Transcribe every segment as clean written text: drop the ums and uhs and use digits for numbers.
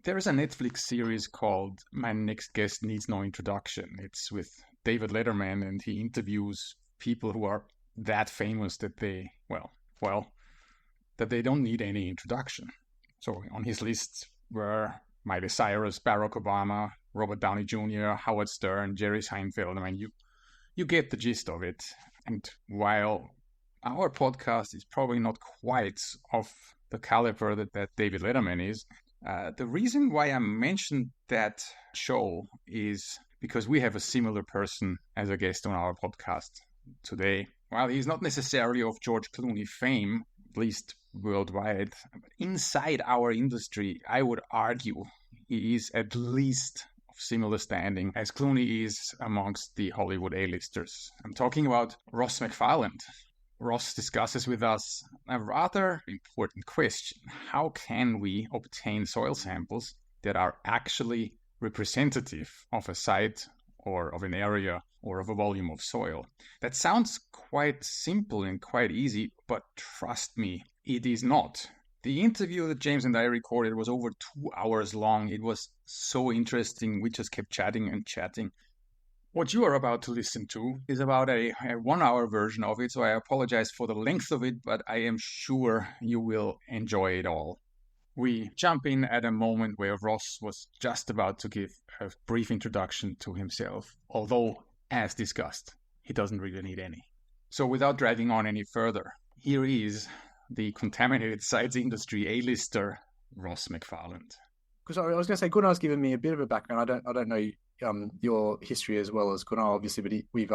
There is a Netflix series called My Next Guest Needs No Introduction. It's with David Letterman, and he interviews people who are that famous that that they don't need any introduction. So on his list were Miley Cyrus, Barack Obama, Robert Downey Jr., Howard Stern, Jerry Seinfeld. I mean, you get the gist of it. And while our podcast is probably not quite of the caliber that David Letterman is, the reason why I mentioned that show is because we have a similar person as a guest on our podcast today. While he's not necessarily of George Clooney fame, at least worldwide, inside our industry, I would argue he is at least of similar standing as Clooney is amongst the Hollywood A-listers. I'm talking about Ross McFarland. Ross discusses with us a rather important question. How can we obtain soil samples that are actually representative of a site or of an area or of a volume of soil? That sounds quite simple and quite easy, but trust me, it is not. The interview that James and I recorded was over 2 hours long. It was so interesting. We just kept chatting and chatting. What you are about to listen to is about a 1-hour version of it, so I apologize for the length of it, but I am sure you will enjoy it all. We jump in at a moment where Ross was just about to give a brief introduction to himself, although, as discussed, he doesn't really need any. So without dragging on any further, here is the contaminated sites industry A-lister, Ross McFarland. Because I was going to say, Gunnar's given me a bit of a background. I don't know your history as well as Gunnar, obviously, but we've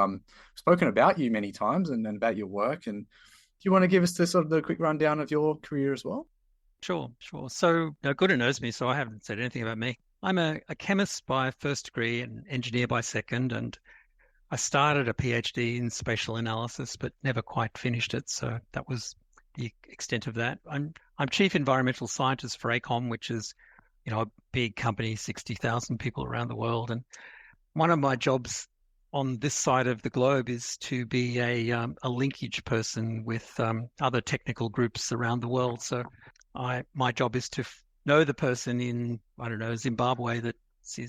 spoken about you many times and about your work. And do you want to give us the quick rundown of your career as well? Sure. So Gunnar knows me, so I haven't said anything about me. I'm a chemist by first degree and engineer by second, and I started a PhD in spatial analysis, but never quite finished it. So that was the extent of that. I'm chief environmental scientist for AECOM, which is a big company, 60,000 people around the world. And one of my jobs on this side of the globe is to be a linkage person with other technical groups around the world. So my job is to know the person in, Zimbabwe that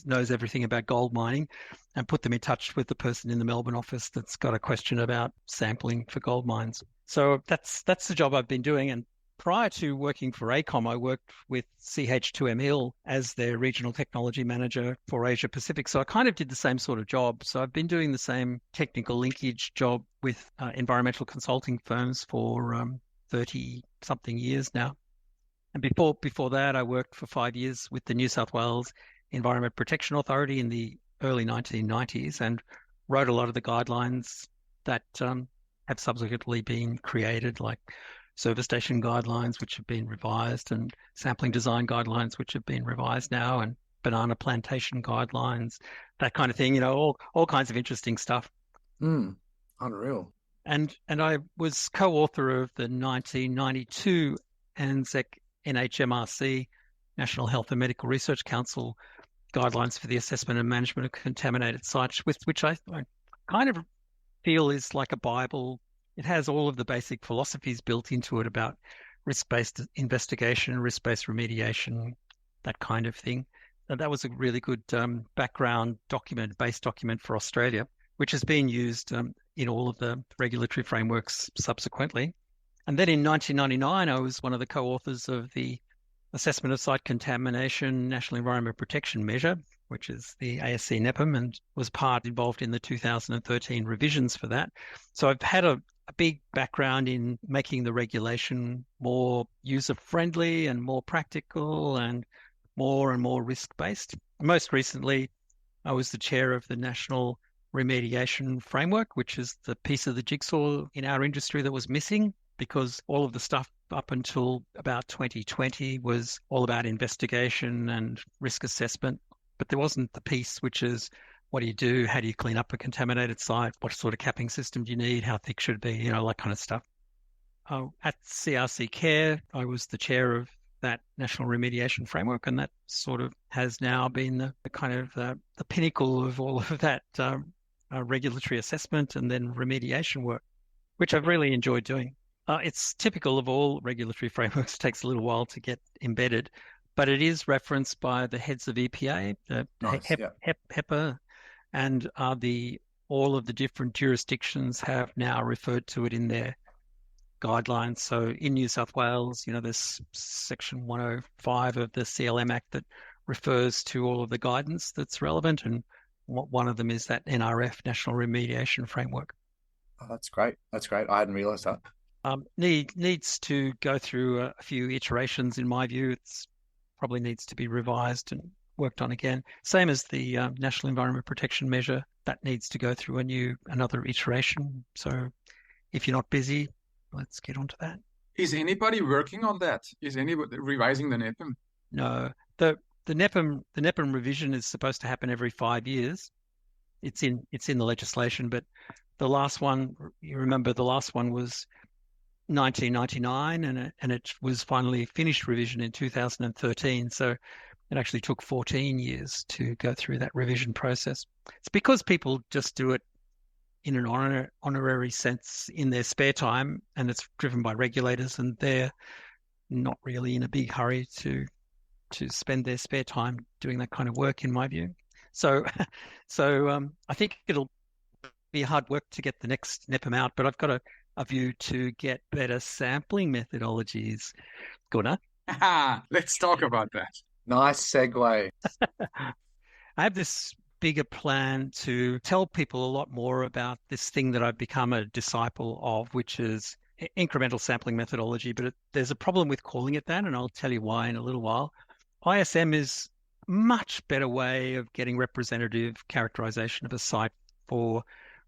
knows everything about gold mining and put them in touch with the person in the Melbourne office that's got a question about sampling for gold mines. So that's the job I've been doing. And prior to working for AECOM, I worked with CH2M Hill as their regional technology manager for Asia Pacific. So I kind of did the same sort of job. So I've been doing the same technical linkage job with environmental consulting firms for 30-something years now. And before that, I worked for 5 years with the New South Wales Environment Protection Authority in the early 1990s and wrote a lot of the guidelines that have subsequently been created, like service station guidelines, which have been revised, and sampling design guidelines, which have been revised now, and banana plantation guidelines, that kind of thing, all kinds of interesting stuff. Unreal. And I was co-author of the 1992 ANZAC NHMRC, National Health and Medical Research Council, guidelines for the assessment and management of contaminated sites, which I kind of feel is like a Bible. It has all of the basic philosophies built into it about risk-based investigation, risk-based remediation, that kind of thing. And that was a really good background base document for Australia, which has been used in all of the regulatory frameworks subsequently. And then in 1999, I was one of the co-authors of the Assessment of Site Contamination National Environment Protection Measure, which is the ASC NEPM, and was involved in the 2013 revisions for that. So I've had a big background in making the regulation more user-friendly and more practical and more risk-based. Most recently, I was the chair of the National Remediation Framework, which is the piece of the jigsaw in our industry that was missing, because all of the stuff up until about 2020 was all about investigation and risk assessment. But there wasn't the piece which is, what do you do? How do you clean up a contaminated site? What sort of capping system do you need? How thick should it be? that kind of stuff. At CRC Care, I was the chair of that National Remediation Framework, and that sort of has now been the kind of the pinnacle of all of that regulatory assessment and then remediation work, which I've really enjoyed doing. It's typical of all regulatory frameworks. It takes a little while to get embedded, but it is referenced by the heads of EPA, Nice. HEPA, and all of the different jurisdictions have now referred to it in their guidelines. So in New South Wales, there's Section 105 of the CLM Act that refers to all of the guidance that's relevant, and one of them is that NRF, National Remediation Framework. Oh, that's great. That's great. I hadn't realised that. Needs to go through a few iterations, in my view. It's probably needs to be revised and worked on again. Same as the National Environment Protection Measure, that needs to go through another iteration. So if you're not busy, let's get onto that. Is anybody working on that? Is anybody revising the NEPM? No, the NEPM revision is supposed to happen every 5 years. It's in the legislation, but the last one, you remember, the last one was 1999, and it was finally finished revision in 2013. So it actually took 14 years to go through that revision process. It's because people just do it in an honorary sense in their spare time, and it's driven by regulators, and they're not really in a big hurry to spend their spare time doing that kind of work, in my view. So I think it'll be hard work to get the next NEPM out, but I've got a view to get better sampling methodologies. Gunnar? Let's talk about that. Nice segue. I have this bigger plan to tell people a lot more about this thing that I've become a disciple of, which is incremental sampling methodology, but there's a problem with calling it that, and I'll tell you why in a little while. ISM is a much better way of getting representative characterization of a site for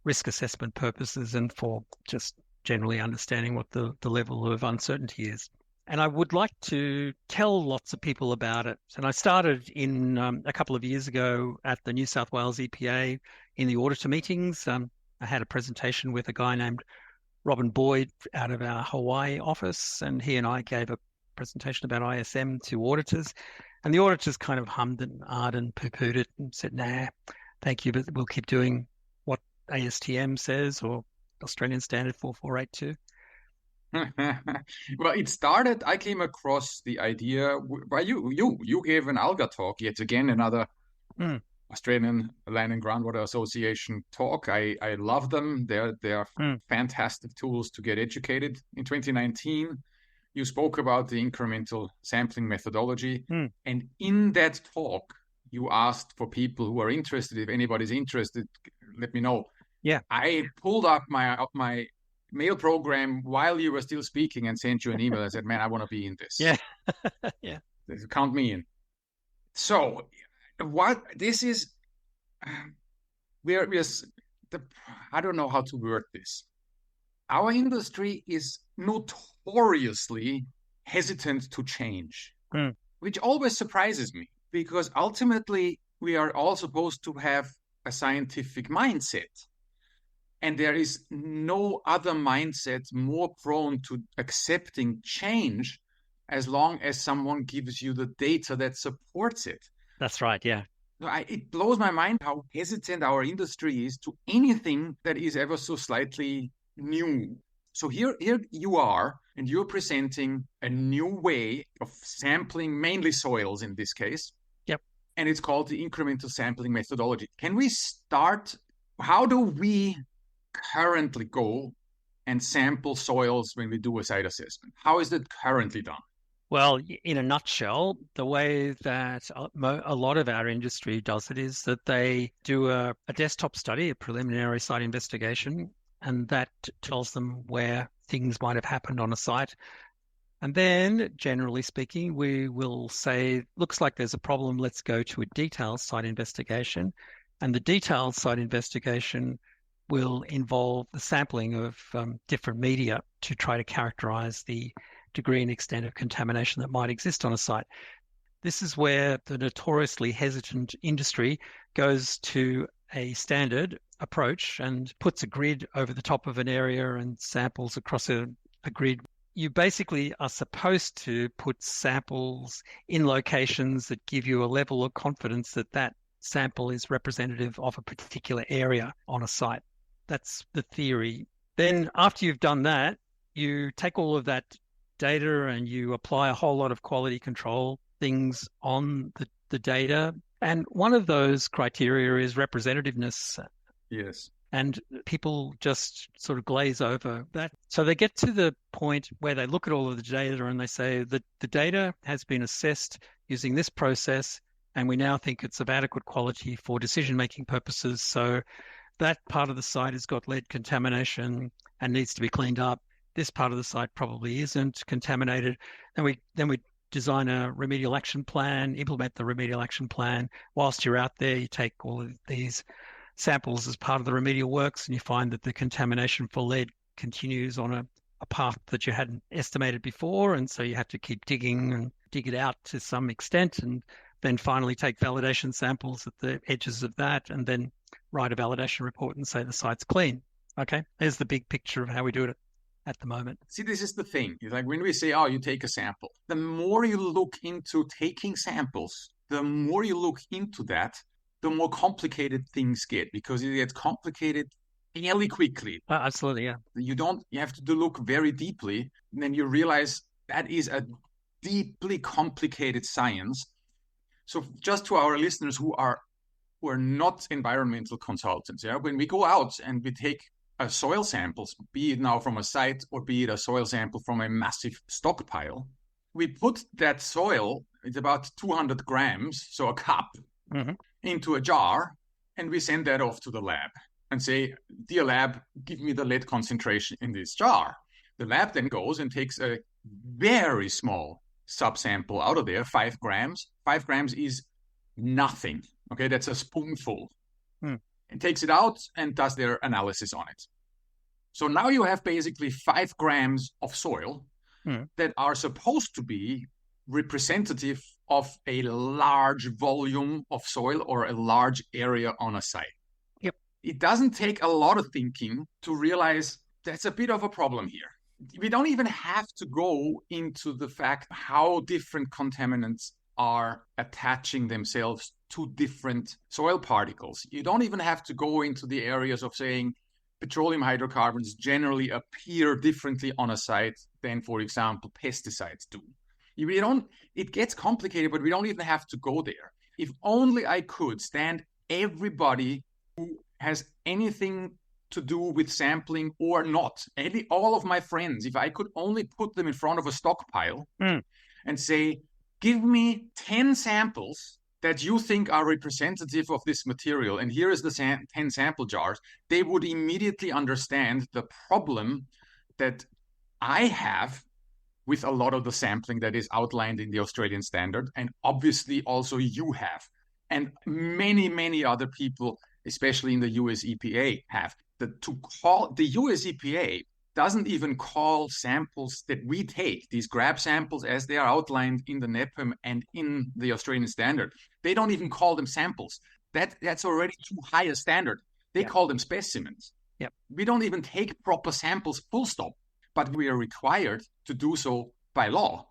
risk assessment purposes and for just generally understanding what the level of uncertainty is. And I would like to tell lots of people about it. And I started in a couple of years ago at the New South Wales EPA in the auditor meetings. I had a presentation with a guy named Robin Boyd out of our Hawaii office, and he and I gave a presentation about ISM to auditors. And the auditors kind of hummed and ahed and poo-pooed it and said, nah, thank you, but we'll keep doing what ASTM says, or Australian Standard 4482. Well, it started, I came across the idea by you gave an ALGA talk, yet again, another Australian Land and Groundwater Association talk. I love them. They're fantastic tools to get educated. In 2019, you spoke about the incremental sampling methodology. And in that talk, you asked for people who are interested, if anybody's interested, let me know. Yeah. I pulled up my mail program while you were still speaking and sent you an email and said, man, I want to be in this. Yeah. Yeah. Count me in. So what this is, I don't know how to word this. Our industry is notoriously hesitant to change, which always surprises me, because ultimately we are all supposed to have a scientific mindset. And there is no other mindset more prone to accepting change as long as someone gives you the data that supports it. That's right, yeah. It blows my mind how hesitant our industry is to anything that is ever so slightly new. So here you are, and you're presenting a new way of sampling, mainly soils in this case. Yep. And it's called the incremental sampling methodology. Can we start? How do we currently go and sample soils when we do a site assessment? How is that currently done? Well, in a nutshell, the way that a lot of our industry does it is that they do a desktop study, a preliminary site investigation, and that tells them where things might have happened on a site. And then, generally speaking, we will say, looks like there's a problem, let's go to a detailed site investigation. And the detailed site investigation will involve the sampling of different media to try to characterize the degree and extent of contamination that might exist on a site. This is where the notoriously hesitant industry goes to a standard approach and puts a grid over the top of an area and samples across a grid. You basically are supposed to put samples in locations that give you a level of confidence that that sample is representative of a particular area on a site. That's the theory. Then after you've done that, you take all of that data and you apply a whole lot of quality control things on the data. And one of those criteria is representativeness. Yes. And people just sort of glaze over that. So they get to the point where they look at all of the data and they say that the data has been assessed using this process, and we now think it's of adequate quality for decision-making purposes. So that part of the site has got lead contamination and needs to be cleaned up. This part of the site probably isn't contaminated. Then we design a remedial action plan, implement the remedial action plan. Whilst you're out there, you take all of these samples as part of the remedial works, and you find that the contamination for lead continues on a path that you hadn't estimated before, and so you have to keep digging and dig it out to some extent, and then finally take validation samples at the edges of that, and then write a validation report and say the site's clean. Okay, there's the big picture of how we do it at the moment. See, this is the thing. It's like when we say, oh, you take a sample, the more you look into taking samples, the more you look into that, the more complicated things get, because it gets complicated fairly quickly. Absolutely, yeah. You have to look very deeply, and then you realize that is a deeply complicated science. So just to our listeners who are not environmental consultants, yeah, when we go out and we take soil samples, be it now from a site or be it a soil sample from a massive stockpile, we put that soil, it's about 200 grams, so a cup, into a jar, and we send that off to the lab and say, dear lab, give me the lead concentration in this jar. The lab then goes and takes a very small subsample out of there, 5 grams. 5 grams is nothing. Okay, that's a spoonful. And takes it out and does their analysis on it. So now you have basically 5 grams of soil that are supposed to be representative of a large volume of soil or a large area on a site. Yep. It doesn't take a lot of thinking to realize that's a bit of a problem here. We don't even have to go into the fact how different contaminants are attaching themselves to different soil particles. You don't even have to go into the areas of saying petroleum hydrocarbons generally appear differently on a site than, for example, pesticides do. It gets complicated, but we don't even have to go there. If only I could stand everybody who has anything to do with sampling or not, all of my friends, if I could only put them in front of a stockpile and say, give me 10 samples that you think are representative of this material, and here is the 10 sample jars, they would immediately understand the problem that I have with a lot of the sampling that is outlined in the Australian standard, and obviously also you have, and many, many other people, especially in the US EPA, have. The US EPA doesn't even call samples that we take, these grab samples as they are outlined in the NEPM and in the Australian standard, they don't even call them samples. That's already too high a standard. They call them specimens. Yep. We don't even take proper samples, full stop, but we are required to do so by law,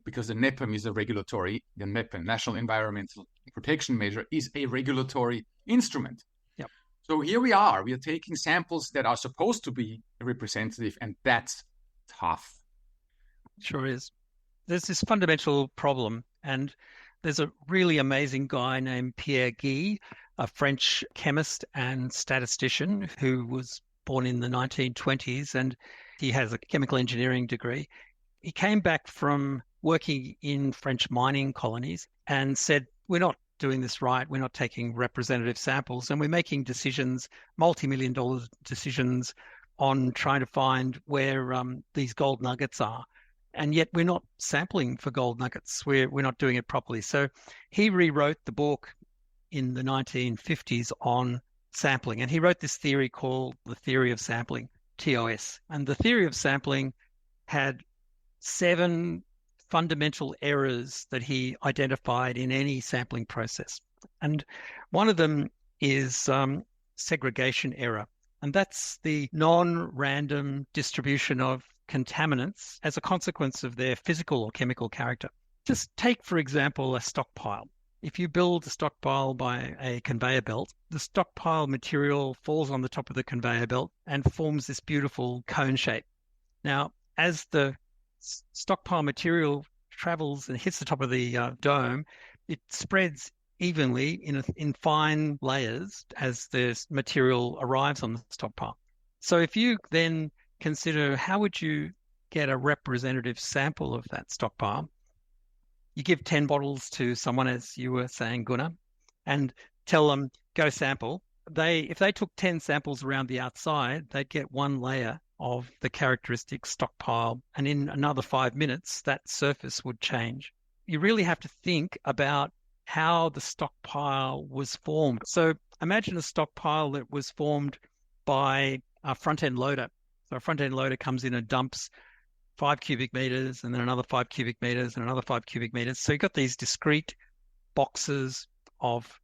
because the NEPM is the NEPM, National Environmental Protection Measure, is a regulatory instrument. So here we are taking samples that are supposed to be representative, and that's tough. Sure is. There's this fundamental problem, and there's a really amazing guy named Pierre Guy, a French chemist and statistician who was born in the 1920s, and he has a chemical engineering degree. He came back from working in French mining colonies and said, we're not doing this right. We're not taking representative samples, and we're making decisions, multi-million-dollar decisions on trying to find where these gold nuggets are. And yet we're not sampling for gold nuggets. We're not doing it properly. So he rewrote the book in the 1950s on sampling, and he wrote this theory called the theory of sampling, TOS. And the theory of sampling had 7 fundamental errors that he identified in any sampling process. And one of them is segregation error. And that's the non-random distribution of contaminants as a consequence of their physical or chemical character. Just take, for example, a stockpile. If you build a stockpile by a conveyor belt, the stockpile material falls on the top of the conveyor belt and forms this beautiful cone shape. Now, as the stockpile material travels and hits the top of the dome, it spreads evenly in fine layers as the material arrives on the stockpile. So if you then consider how would you get a representative sample of that stockpile, you give 10 bottles to someone, as you were saying, Gunnar, and tell them, go sample. If they took 10 samples around the outside, they'd get one layer of the characteristic stockpile. And in another 5 minutes, that surface would change. You really have to think about how the stockpile was formed. So imagine a stockpile that was formed by a front-end loader. So a front-end loader comes in and dumps 5 cubic meters and then another 5 cubic meters and another 5 cubic meters. So you've got these discrete boxes of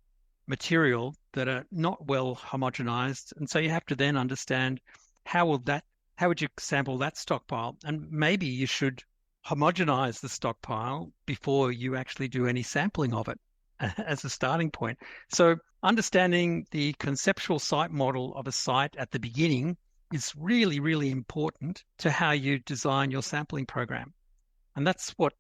material that are not well homogenized. And so you have to then understand how would you sample that stockpile? And maybe you should homogenize the stockpile before you actually do any sampling of it as a starting point. So understanding the conceptual site model of a site at the beginning is really, really important to how you design your sampling program. And that's what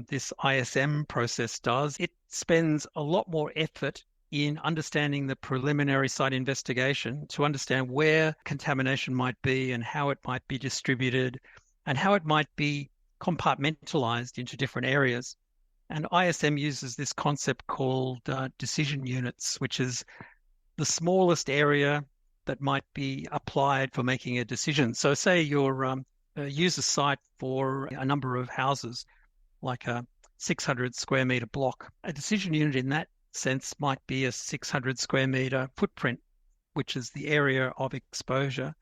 this ISM process does. It spends a lot more effort in understanding the preliminary site investigation to understand where contamination might be and how it might be distributed and how it might be compartmentalized into different areas. And ISM uses this concept called decision units, which is the smallest area that might be applied for making a decision. So say you're use a site for a number of houses, like a 600 square meter block. A decision unit in that sense might be a 600 square meter footprint, which is the area of exposure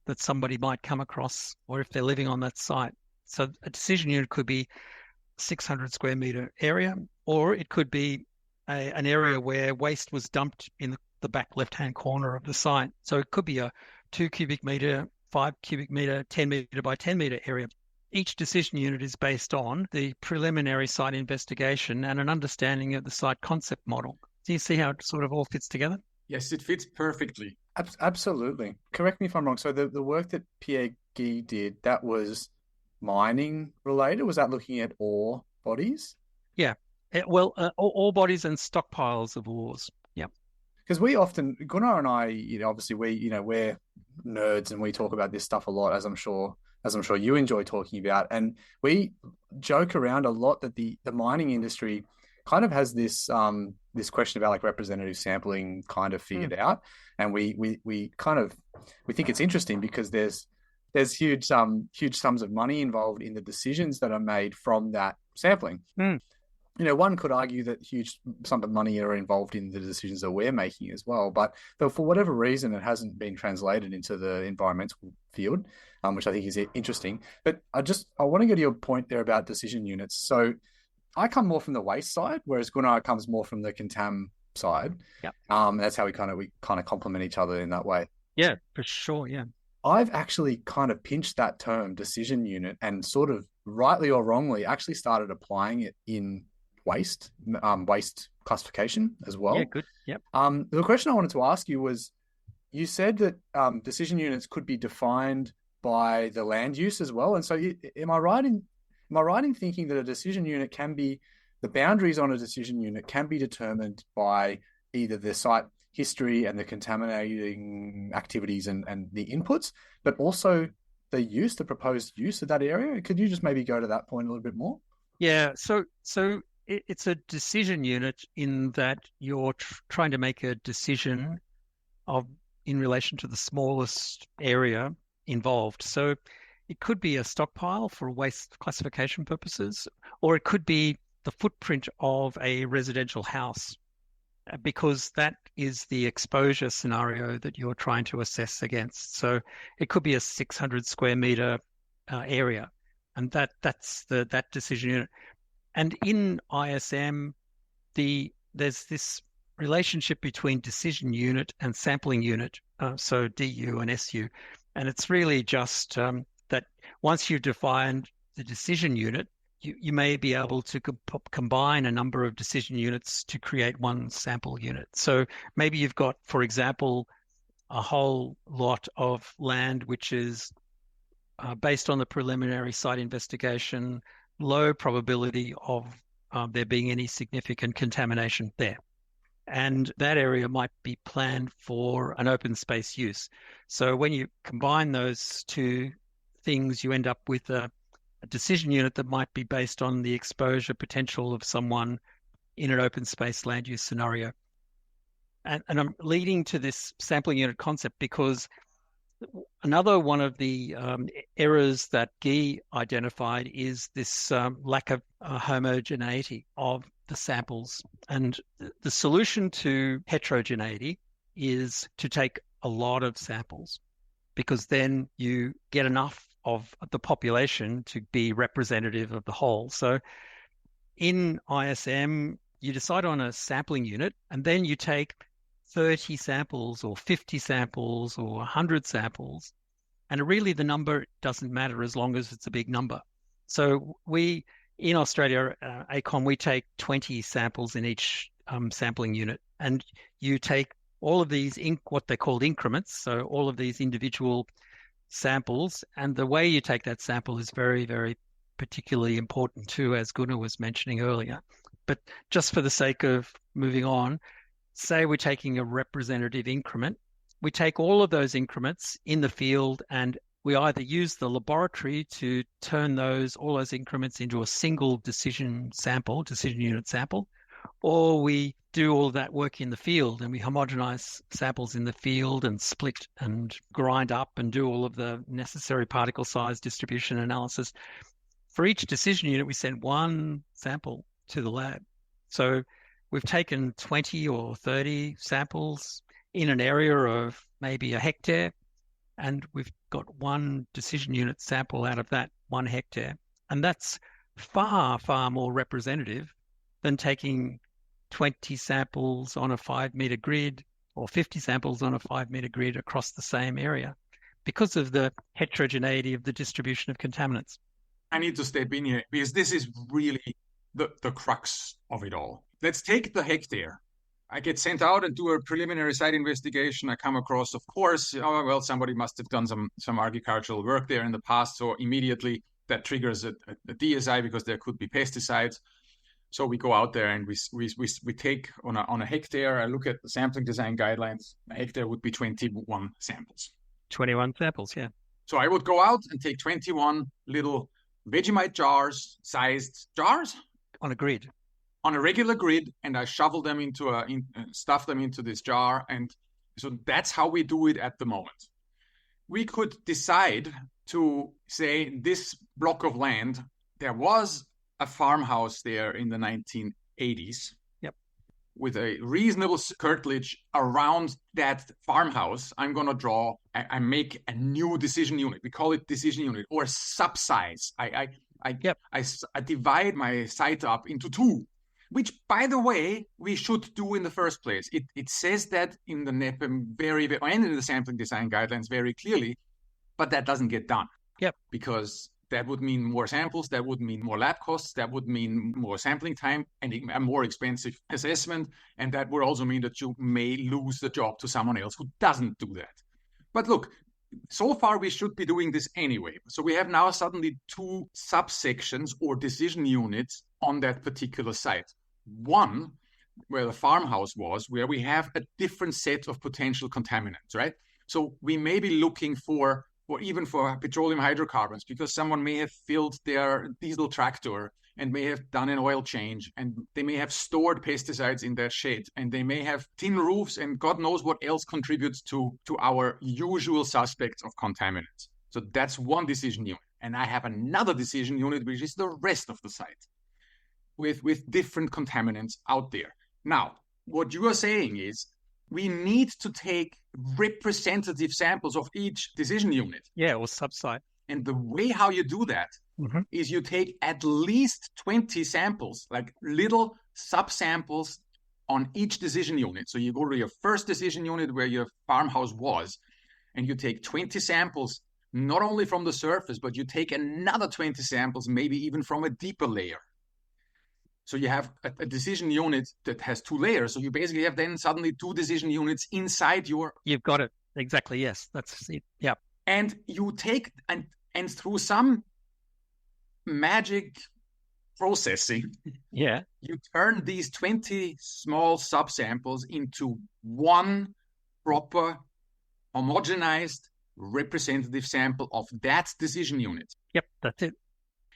that somebody might come across, or if they're living on that site. So a decision unit could be 600 square meter area, or it could be an area where waste was dumped in the back left-hand corner of the site. So it could be a 2 cubic meter, 5 cubic meter, 10 meter by 10 meter area. Each decision unit is based on the preliminary site investigation and an understanding of the site concept model. Do you see how it sort of all fits together? Yes, it fits perfectly. Absolutely. Correct me if I'm wrong. So the work that Pierre Guy did, that was mining related? Was that looking at ore bodies? Yeah. Ore bodies and stockpiles of ores. Yeah. Because we often, Gunnar and I, obviously we're nerds and we talk about this stuff a lot, as I'm sure you enjoy talking about. And we joke around a lot that the mining industry kind of has this question about like representative sampling kind of figured out. And we think it's interesting because there's huge sums of money involved in the decisions that are made from that sampling. One could argue that huge sums of money are involved in the decisions that we're making as well. But for whatever reason, it hasn't been translated into the environmental field, which I think is interesting. But I want to get to your point there about decision units. So I come more from the waste side, whereas Gunnar comes more from the contam side. Yeah. That's how we kind of complement each other in that way. Yeah, for sure. Yeah. I've actually kind of pinched that term decision unit and sort of rightly or wrongly actually started applying it in waste classification as well. Yeah, good. Yep. The question I wanted to ask you was, you said that decision units could be defined by the land use as well. And so am I right in thinking that a decision unit the boundaries on a decision unit can be determined by either the site history and the contaminating activities and the inputs, but also the proposed use of that area? Could you just maybe go to that point a little bit more? Yeah. So it's a decision unit in that you're trying to make a decision in relation to the smallest area involved. So it could be a stockpile for waste classification purposes, or it could be the footprint of a residential house, because that is the exposure scenario that you're trying to assess against. So it could be a 600 square meter area, and that's that decision unit. And in ISM, there's this relationship between decision unit and sampling unit, so DU and SU. And it's really just that once you've defined the decision unit, you may be able to combine a number of decision units to create one sample unit. So maybe you've got, for example, a whole lot of land which is based on the preliminary site investigation, low probability of there being any significant contamination there. And that area might be planned for an open space use. So when you combine those two things, you end up with a decision unit that might be based on the exposure potential of someone in an open space land use scenario. And I'm leading to this sampling unit concept because another one of the errors that Guy identified is this lack of homogeneity of the samples. And the solution to heterogeneity is to take a lot of samples, because then you get enough of the population to be representative of the whole. So in ISM, you decide on a sampling unit, and then you take 30 samples or 50 samples or 100 samples. And really the number doesn't matter as long as it's a big number. So we, in Australia, ACOM, we take 20 samples in each sampling unit. And you take all of these, what they called increments, so all of these individual samples. And the way you take that sample is very, very particularly important too, as Gunnar was mentioning earlier. But just for the sake of moving on, say we're taking a representative increment, we take all of those increments in the field and we either use the laboratory to turn all those increments into a single decision unit sample, or we do all of that work in the field and we homogenize samples in the field and split and grind up and do all of the necessary particle size distribution analysis. For each decision unit, we send one sample to the lab. So we've taken 20 or 30 samples in an area of maybe a hectare, and we've got one decision unit sample out of that 1 hectare. And that's far, far more representative than taking 20 samples on a 5-meter grid or 50 samples on a 5-meter grid across the same area because of the heterogeneity of the distribution of contaminants. I need to step in here because this is really the crux of it all. Let's take the hectare. I get sent out and do a preliminary site investigation. I come across, of course, somebody must have done some agricultural work there in the past. So immediately that triggers a DSI because there could be pesticides. So we go out there and we take on a hectare. I look at the sampling design guidelines. A hectare would be 21 samples. 21 samples, yeah. So I would go out and take 21 little Vegemite sized jars. On a grid. On a regular grid, and I shovel them stuff them into this jar. And so that's how we do it at the moment. We could decide to say this block of land, there was a farmhouse there in the 1980s. Yep. With a reasonable curtilage around that farmhouse. I'm going to I make a new decision unit. We call it decision unit or subsize. I divide my site up into 2, which, by the way, we should do in the first place. It says that in the NEPM and in the sampling design guidelines very clearly, but that doesn't get done. Yep. Because that would mean more samples, that would mean more lab costs, that would mean more sampling time and a more expensive assessment. And that would also mean that you may lose the job to someone else who doesn't do that. But look, so far we should be doing this anyway. So we have now suddenly 2 subsections or decision units on that particular site. One, where the farmhouse was, where we have a different set of potential contaminants, right? So we may be looking for petroleum hydrocarbons, because someone may have filled their diesel tractor and may have done an oil change, and they may have stored pesticides in their shed, and they may have tin roofs, and God knows what else contributes to our usual suspects of contaminants. So that's one decision unit. And I have another decision unit, which is the rest of the site with different contaminants out there. Now, what you are saying is we need to take representative samples of each decision unit. Yeah, or subsite. And the way how you do that is you take at least 20 samples, like little subsamples on each decision unit. So you go to your first decision unit where your farmhouse was, and you take 20 samples, not only from the surface, but you take another 20 samples, maybe even from a deeper layer. So you have a decision unit that has 2 layers. So you basically have then suddenly 2 decision units inside your... You've got it. Exactly. Yes. That's it. Yeah. And you take and through some magic processing, Yeah. you turn these 20 small subsamples into one proper, homogenized, representative sample of that decision unit. Yep, that's it.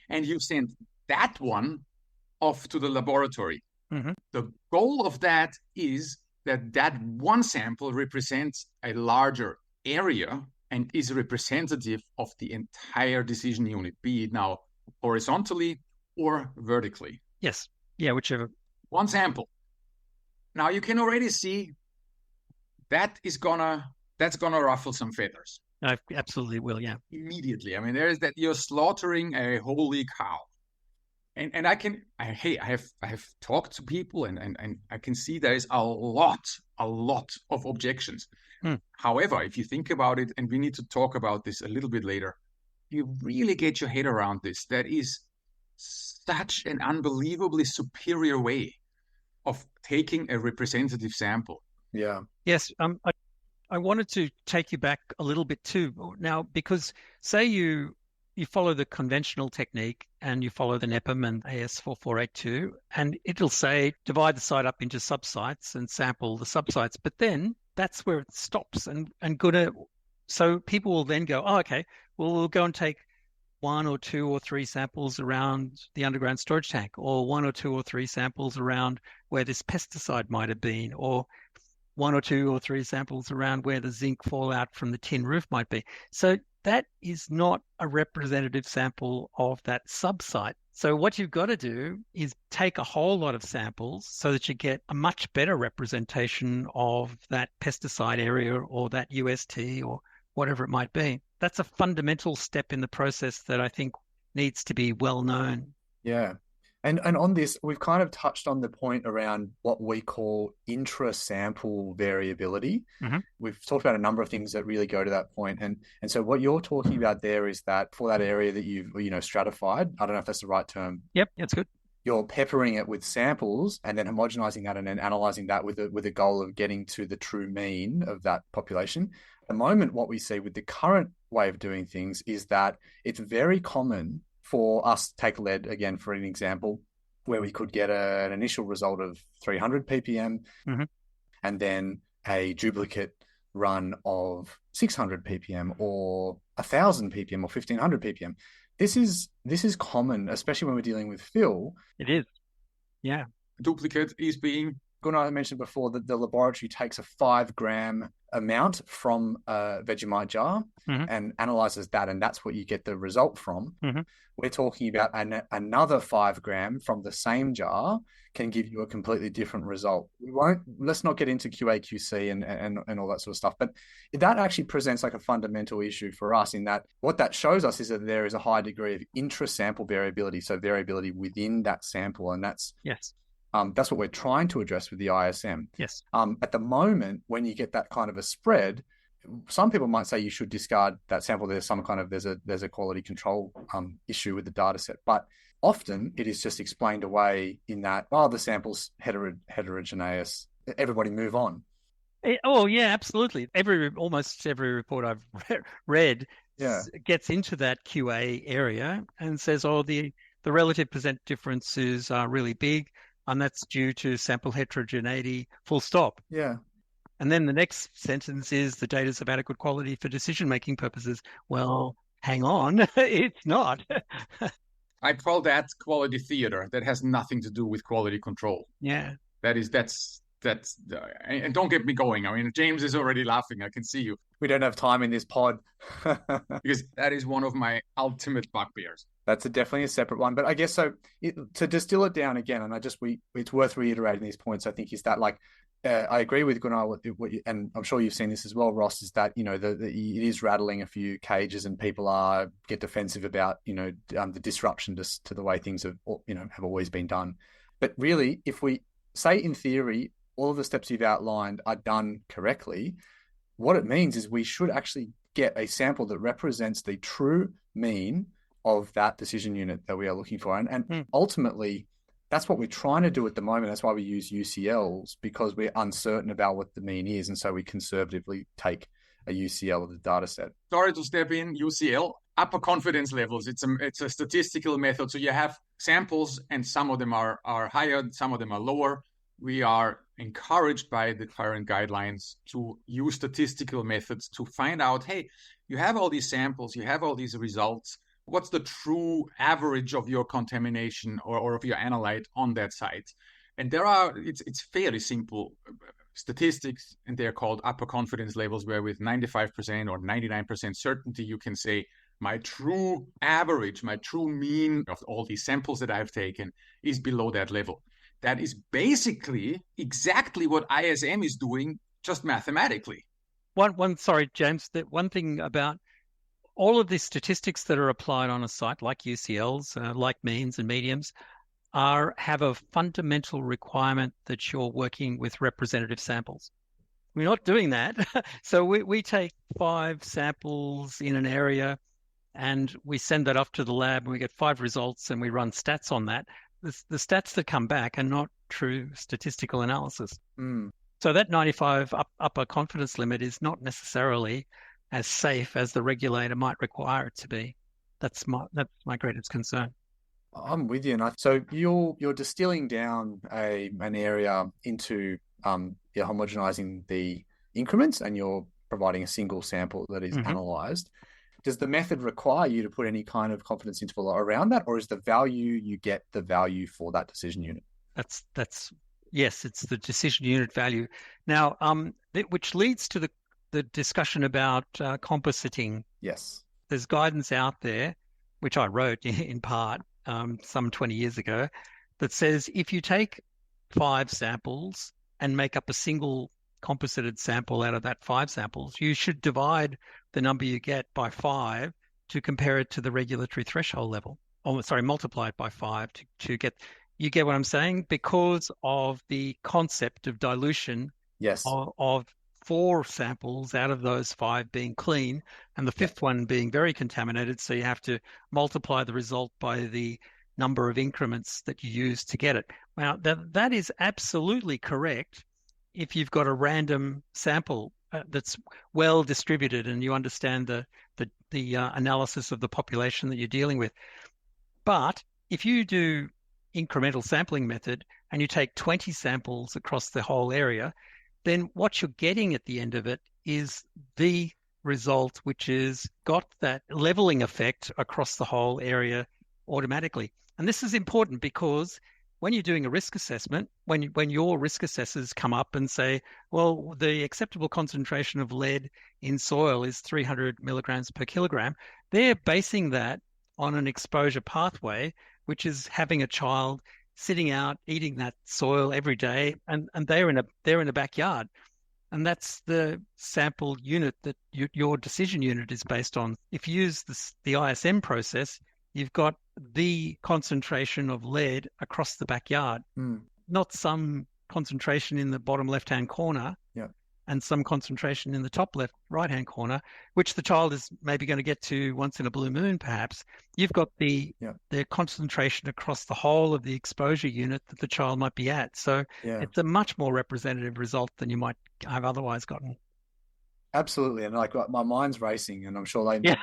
And you send that one off to the laboratory. Mm-hmm. The goal of that is that one sample represents a larger area and is representative of the entire decision unit, be it now horizontally or vertically. Yes. Yeah, whichever. One sample. Now you can already see that's gonna ruffle some feathers. I absolutely will, yeah. Immediately. I mean, there is that you're slaughtering a holy cow. And I have talked to people and I can see there is a lot of objections. However, if you think about it, and we need to talk about this a little bit later, you really get your head around this. That is such an unbelievably superior way of taking a representative sample. Yeah. Yes. I wanted to take you back a little bit too now, because say you follow the conventional technique and you follow the NEPM and AS4482, and it'll say divide the site up into subsites and sample the subsites, but then that's where it stops so people will then go, oh, okay, well, we'll go and take 1 or 2 or 3 samples around the underground storage tank, or 1 or 2 or 3 samples around where this pesticide might have been, or 1 or 2 or 3 samples around where the zinc fallout from the tin roof might be. So that is not a representative sample of that subsite. So what you've got to do is take a whole lot of samples so that you get a much better representation of that pesticide area or that UST or whatever it might be. That's a fundamental step in the process that I think needs to be well known. Yeah. And on this, we've kind of touched on the point around what we call intra-sample variability. Mm-hmm. We've talked about a number of things that really go to that point. And so what you're talking about there is that for that area that you've, stratified, I don't know if that's the right term. Yep, that's good. You're peppering it with samples and then homogenizing that and then analyzing that with a goal of getting to the true mean of that population. At the moment, what we see with the current way of doing things is that it's very common for us to take lead, again, for an example, where we could get an initial result of 300 ppm mm-hmm. and then a duplicate run of 600 ppm or 1,000 ppm or 1,500 ppm. This is common, especially when we're dealing with fill. It is. Yeah. Duplicate is being... Gunnar, I mentioned before that the laboratory takes a 5-gram amount from a Vegemite jar mm-hmm. and analyzes that, and that's what you get the result from. Mm-hmm. We're talking about another 5-gram from the same jar can give you a completely different result. Let's not get into QA, QC and all that sort of stuff, but that actually presents like a fundamental issue for us in that what that shows us is that there is a high degree of intra-sample variability, so variability within that sample, and that's what we're trying to address with the ISM. Yes. At the moment, when you get that kind of a spread, some people might say you should discard that sample. There's a quality control issue with the data set, but often it is just explained away in that, the sample's heterogeneous. Everybody move on. Oh yeah, absolutely. Almost every report I've read gets into that QA area and says, the relative percent differences are really big, and that's due to sample heterogeneity, full stop. Yeah. And then the next sentence is the data is of adequate quality for decision-making purposes. Well, hang on, it's not. I call that quality theater. That has nothing to do with quality control. Yeah. That's and don't get me going. I mean, James is already laughing. I can see you. We don't have time in this pod. Because that is one of my ultimate bugbears. That's definitely a separate one. But I guess so to distill it down again, and it's worth reiterating these points, I think, is that I agree with Gunnar, and I'm sure you've seen this as well, Ross, is that, it is rattling a few cages and people get defensive about, the disruption to the way things have always been done. But really, if we say in theory, all of the steps you've outlined are done correctly, what it means is we should actually get a sample that represents the true mean of that decision unit that we are looking for. And ultimately, that's what we're trying to do at the moment. That's why we use UCLs, because we're uncertain about what the mean is. And so we conservatively take a UCL of the data set. Sorry to step in, UCL, upper confidence levels. It's a statistical method. So you have samples, and some of them are higher, some of them are lower. We are encouraged by the current guidelines to use statistical methods to find out, hey, you have all these samples, you have all these results. What's the true average of your contamination or of your analyte on that site? And it's fairly simple statistics, and they're called upper confidence levels, where with 95% or 99% certainty, you can say, my true average, my true mean of all these samples that I've taken is below that level. That is basically exactly what ISM is doing, just mathematically. Sorry, James, that one thing about all of these statistics that are applied on a site like UCL's, like means and medians, have a fundamental requirement that you're working with representative samples. We're not doing that. So we take 5 samples in an area and we send that off to the lab and we get 5 results and we run stats on that. The stats that come back are not true statistical analysis. So that 95 upper confidence limit is not necessarily as safe as the regulator might require it to be. That's my greatest concern. I'm with you. And so you're distilling down an area into you're homogenizing the increments, and you're providing a single sample that is analyzed. Does the method require you to put any kind of confidence interval around that, or is the value you get the value for that decision unit? Yes, it's the decision unit value. Now, which leads to the discussion about compositing. Yes, there's guidance out there, which I wrote in part some 20 years ago, that says if you take 5 samples and make up a single composited sample out of that 5 samples, you should divide the number you get by 5 to compare it to the regulatory threshold level. Multiply it by 5 to get, you get what I'm saying? Because of the concept of dilution. Yes. Of 4 samples out of those 5 being clean and the 5th one being very contaminated. So you have to multiply the result by the number of increments that you use to get it. Now, that is absolutely correct if you've got a random sample that's well distributed and you understand the analysis of the population that you're dealing with. But if you do incremental sampling method and you take 20 samples across the whole area, then what you're getting at the end of it is the result, which is got that leveling effect across the whole area automatically. And this is important because when you're doing a risk assessment, when your risk assessors come up and say, well, the acceptable concentration of lead in soil is 300 milligrams per kilogram, they're basing that on an exposure pathway, which is having a child sitting out eating that soil every day, and they're in a backyard, and that's the sample unit that your decision unit is based on. If you use the ISM process, you've got the concentration of lead across the backyard, not some concentration in the bottom left-hand corner and some concentration in the top left right-hand corner, which the child is maybe going to get to once in a blue moon, perhaps. You've got the concentration across the whole of the exposure unit that the child might be at. So it's a much more representative result than you might have otherwise gotten. Absolutely. And like my mind's racing, and I'm sure they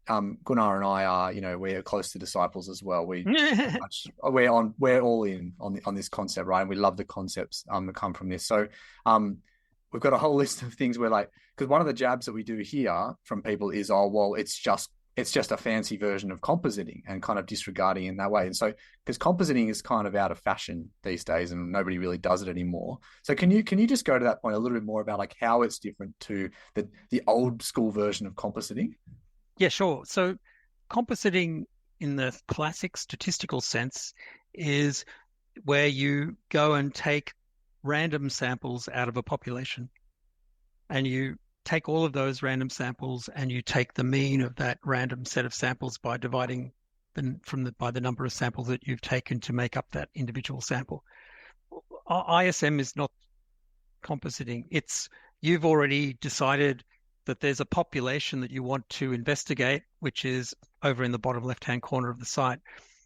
Gunnar and I are, we're close to disciples as well. We're all in on this concept, right? And we love the concepts that come from this. So we've got a whole list of things where, like, because one of the jabs that we do here from people is, oh, well, it's just a fancy version of compositing, and kind of disregarding in that way. And so, because compositing is kind of out of fashion these days and nobody really does it anymore. So can you just go to that point a little bit more about like how it's different to the old school version of compositing? Yeah, sure. So compositing in the classic statistical sense is where you go and take random samples out of a population, and you take all of those random samples and you take the mean of that random set of samples by dividing them by the number of samples that you've taken to make up that individual sample. ISM is not compositing. It's you've already decided that there's a population that you want to investigate, which is over in the bottom left-hand corner of the site.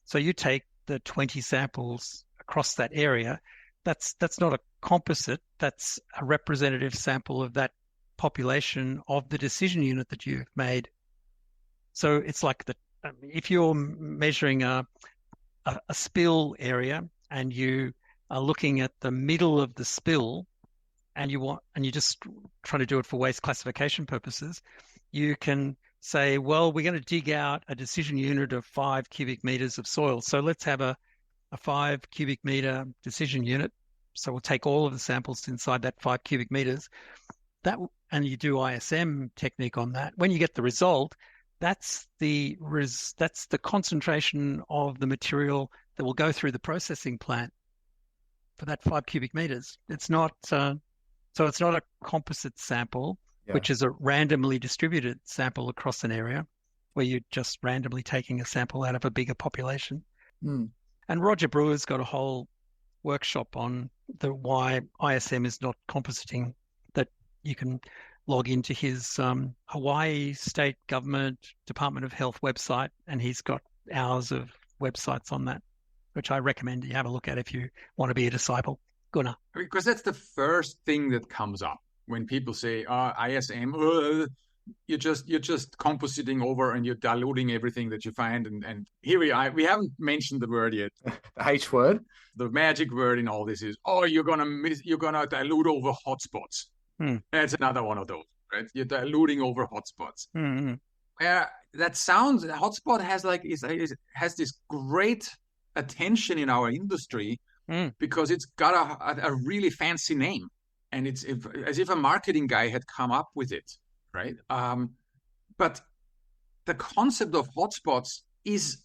So you take the 20 samples across that area. That's not a composite. That's a representative sample of that population of the decision unit that you've made. So it's like if you're measuring a spill area and you are looking at the middle of the spill and you're just trying to do it for waste classification purposes, you can say, well, we're going to dig out a decision unit of 5 cubic meters of soil. So let's have a 5 cubic meter decision unit. So we'll take all of the samples inside that 5 cubic meters. And you do ISM technique on that. When you get the result, that's the concentration of the material that will go through the processing plant for that 5 cubic meters. It's not so it's not a composite sample, which is a randomly distributed sample across an area where you're just randomly taking a sample out of a bigger population. Mm. And Roger Brewer's got a whole workshop on why ISM is not compositing, that you can log into his Hawaii State Government Department of Health website, and he's got hours of websites on that, which I recommend you have a look at if you want to be a disciple. Gunnar. Because that's the first thing that comes up when people say, ISM, you're just compositing over and you're diluting everything that you find. And here we haven't mentioned the word yet. The H word. The magic word in all this is, you're gonna dilute over hotspots. That's another one of those, right? You're diluting over hotspots. Mm-hmm. That sounds, hotspot has this great attention in our industry because it's got a really fancy name, and it's as if a marketing guy had come up with it, right? But the concept of hotspots is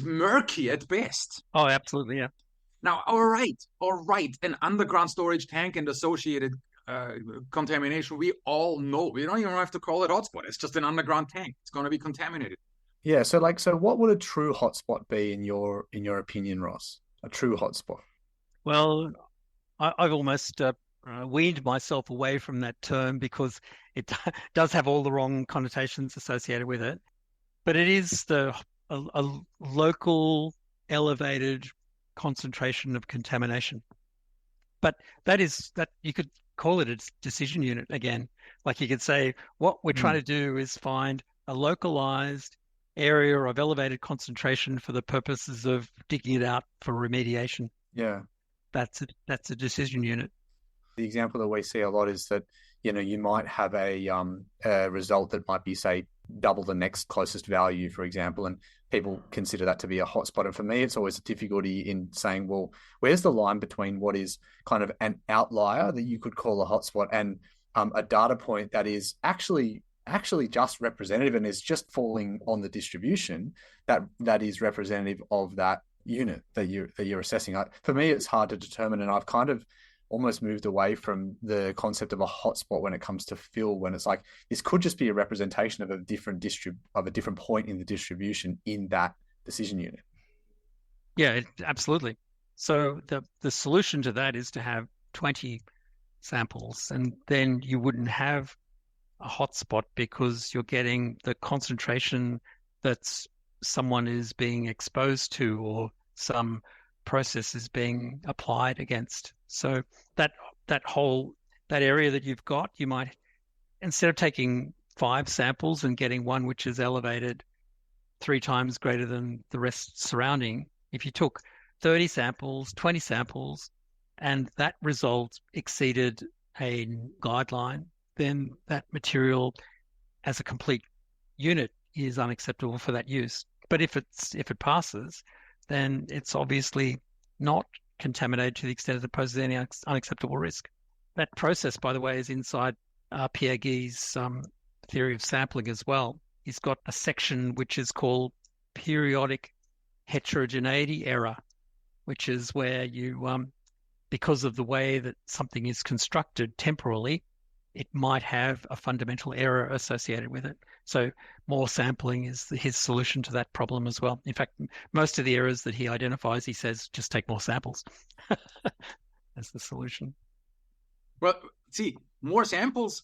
murky at best. Oh, absolutely, yeah. Now, all right, an underground storage tank and associated contamination, we all know. We don't even have to call it hotspot. It's just an underground tank. It's going to be contaminated. Yeah. So what would a true hotspot be in your opinion, Ross? A true hotspot? Well, I've almost weaned myself away from that term because it does have all the wrong connotations associated with it. But it is a local elevated concentration of contamination. But that you could call it a decision unit again. Like you could say, what we're trying to do is find a localized area of elevated concentration for the purposes of digging it out for remediation. Yeah. That's a decision unit. The example that we see a lot is that, you might have a result that might be, say, double the next closest value, for example, and people consider that to be a hotspot. And for me, it's always a difficulty in saying, well, where's the line between what is kind of an outlier that you could call a hotspot and a data point that is actually just representative and is just falling on the distribution that is representative of that unit that you're assessing. For me, it's hard to determine, and I've kind of almost moved away from the concept of a hotspot when it comes to fill, when it's like this could just be a representation of a different point in the distribution in that decision unit. Yeah, absolutely. So the solution to that is to have 20 samples, and then you wouldn't have a hotspot because you're getting the concentration that's someone is being exposed to or some process is being applied against. So that area that you've got, you might, instead of taking 5 samples and getting one which is elevated 3 times greater than the rest surrounding, if you took 30 samples, 20 samples, and that result exceeded a guideline, then that material as a complete unit is unacceptable for that use. But if it passes, then it's obviously not contaminated to the extent that it poses any unacceptable risk. That process, by the way, is inside Pierre Guy's theory of sampling as well. He's got a section which is called periodic heterogeneity error, which is where you, because of the way that something is constructed temporally, it might have a fundamental error associated with it. So more sampling is his solution to that problem as well. In fact, most of the errors that he identifies, he says, just take more samples as the solution. Well, see, more samples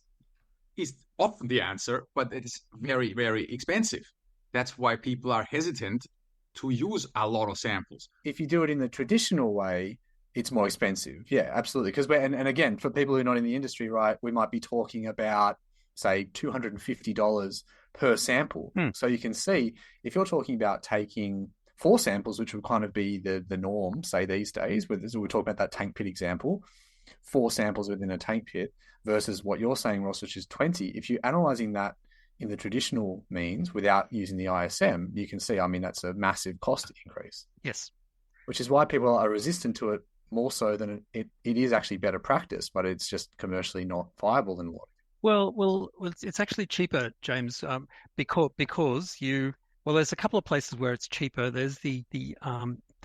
is often the answer, but it's very, very expensive. That's why people are hesitant to use a lot of samples. If you do it in the traditional way, it's more expensive. Yeah, absolutely. Because and again, for people who are not in the industry, right, we might be talking about, say, $250 per sample. So you can see if you're talking about taking 4 samples, which would kind of be the norm, say these days, we're talking about that tank pit example, 4 samples within a tank pit versus what you're saying, Ross, which is 20. If you're analyzing that in the traditional means without using the ISM, you can see, I mean, that's a massive cost increase. Yes. Which is why people are resistant to it more so than it is actually better practice, but it's just commercially not viable in a lot. Well, it's actually cheaper, James, because there's a couple of places where it's cheaper. There's the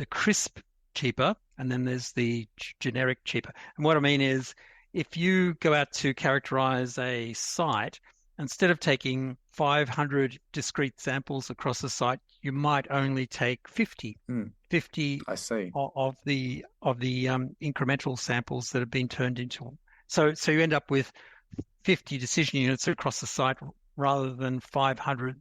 crisp cheaper, and then there's the generic cheaper. And what I mean is, if you go out to characterize a site, instead of taking 500 discrete samples across a site, you might only take 50. 50 I see. of the incremental samples that have been turned into. So you end up with 50 decision units across the site rather than 500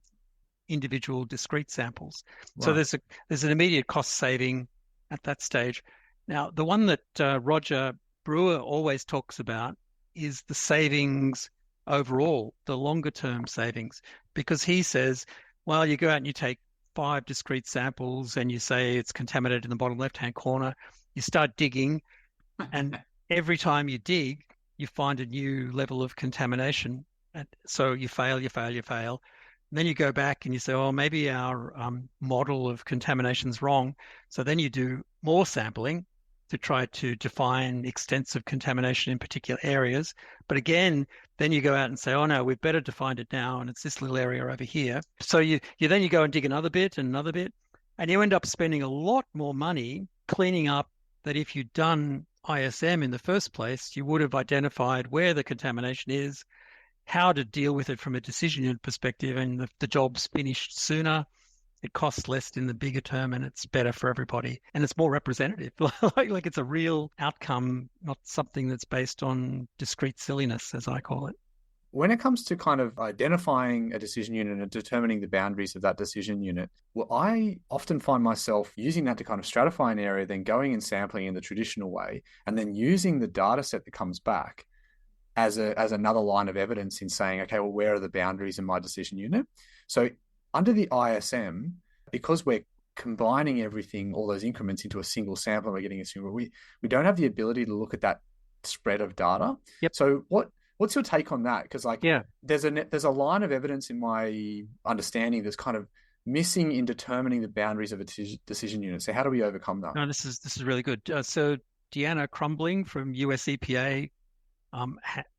individual discrete samples. Right. So there's an immediate cost saving at that stage. Now, the one that Roger Brewer always talks about is the savings overall, the longer term savings, because he says, well, you go out and you take 5 discrete samples and you say it's contaminated in the bottom left-hand corner. You start digging, and every time you dig, you find a new level of contamination. And so you fail. And then you go back and you say, oh, maybe our model of contamination is wrong. So then you do more sampling to try to define extensive contamination in particular areas. But again, then you go out and say, oh no, we've better defined it now, and it's this little area over here. So you go and dig another bit and another bit, and you end up spending a lot more money cleaning up that if you'd done ISM in the first place, you would have identified where the contamination is, how to deal with it from a decision unit perspective, and the job's finished sooner. It costs less in the bigger term, and it's better for everybody, and it's more representative. like it's a real outcome, not something that's based on discrete silliness, as I call it. When it comes to kind of identifying a decision unit and determining the boundaries of that decision unit, well, I often find myself using that to kind of stratify an area, then going and sampling in the traditional way, and then using the data set that comes back as another line of evidence in saying, okay, well, where are the boundaries in my decision unit? So under the ISM, because we're combining everything, all those increments into a single sample, and we're getting a single, we don't have the ability to look at that spread of data. Yep. So what's your take on that? Because there's a line of evidence in my understanding that's kind of missing in determining the boundaries of a decision unit. So how do we overcome that? No, this is really good. So Deanna Crumbling from US EPA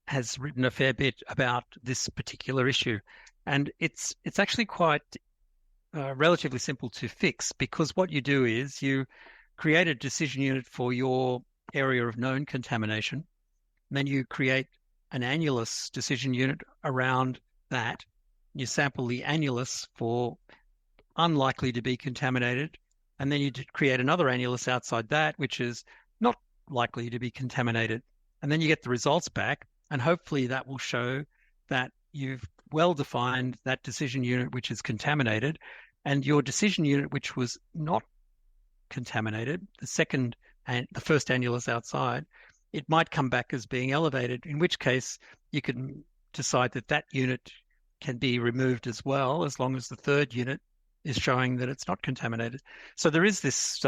has written a fair bit about this particular issue, and it's actually quite relatively simple to fix, because what you do is you create a decision unit for your area of known contamination, and then you create an annulus decision unit around that. You sample the annulus for unlikely to be contaminated, and then you create another annulus outside that, which is not likely to be contaminated. And then you get the results back, and hopefully that will show that you've well defined that decision unit which is contaminated, and your decision unit which was not contaminated, the first annulus outside, it might come back as being elevated, in which case you can decide that unit can be removed as well, as long as the third unit is showing that it's not contaminated. So there is this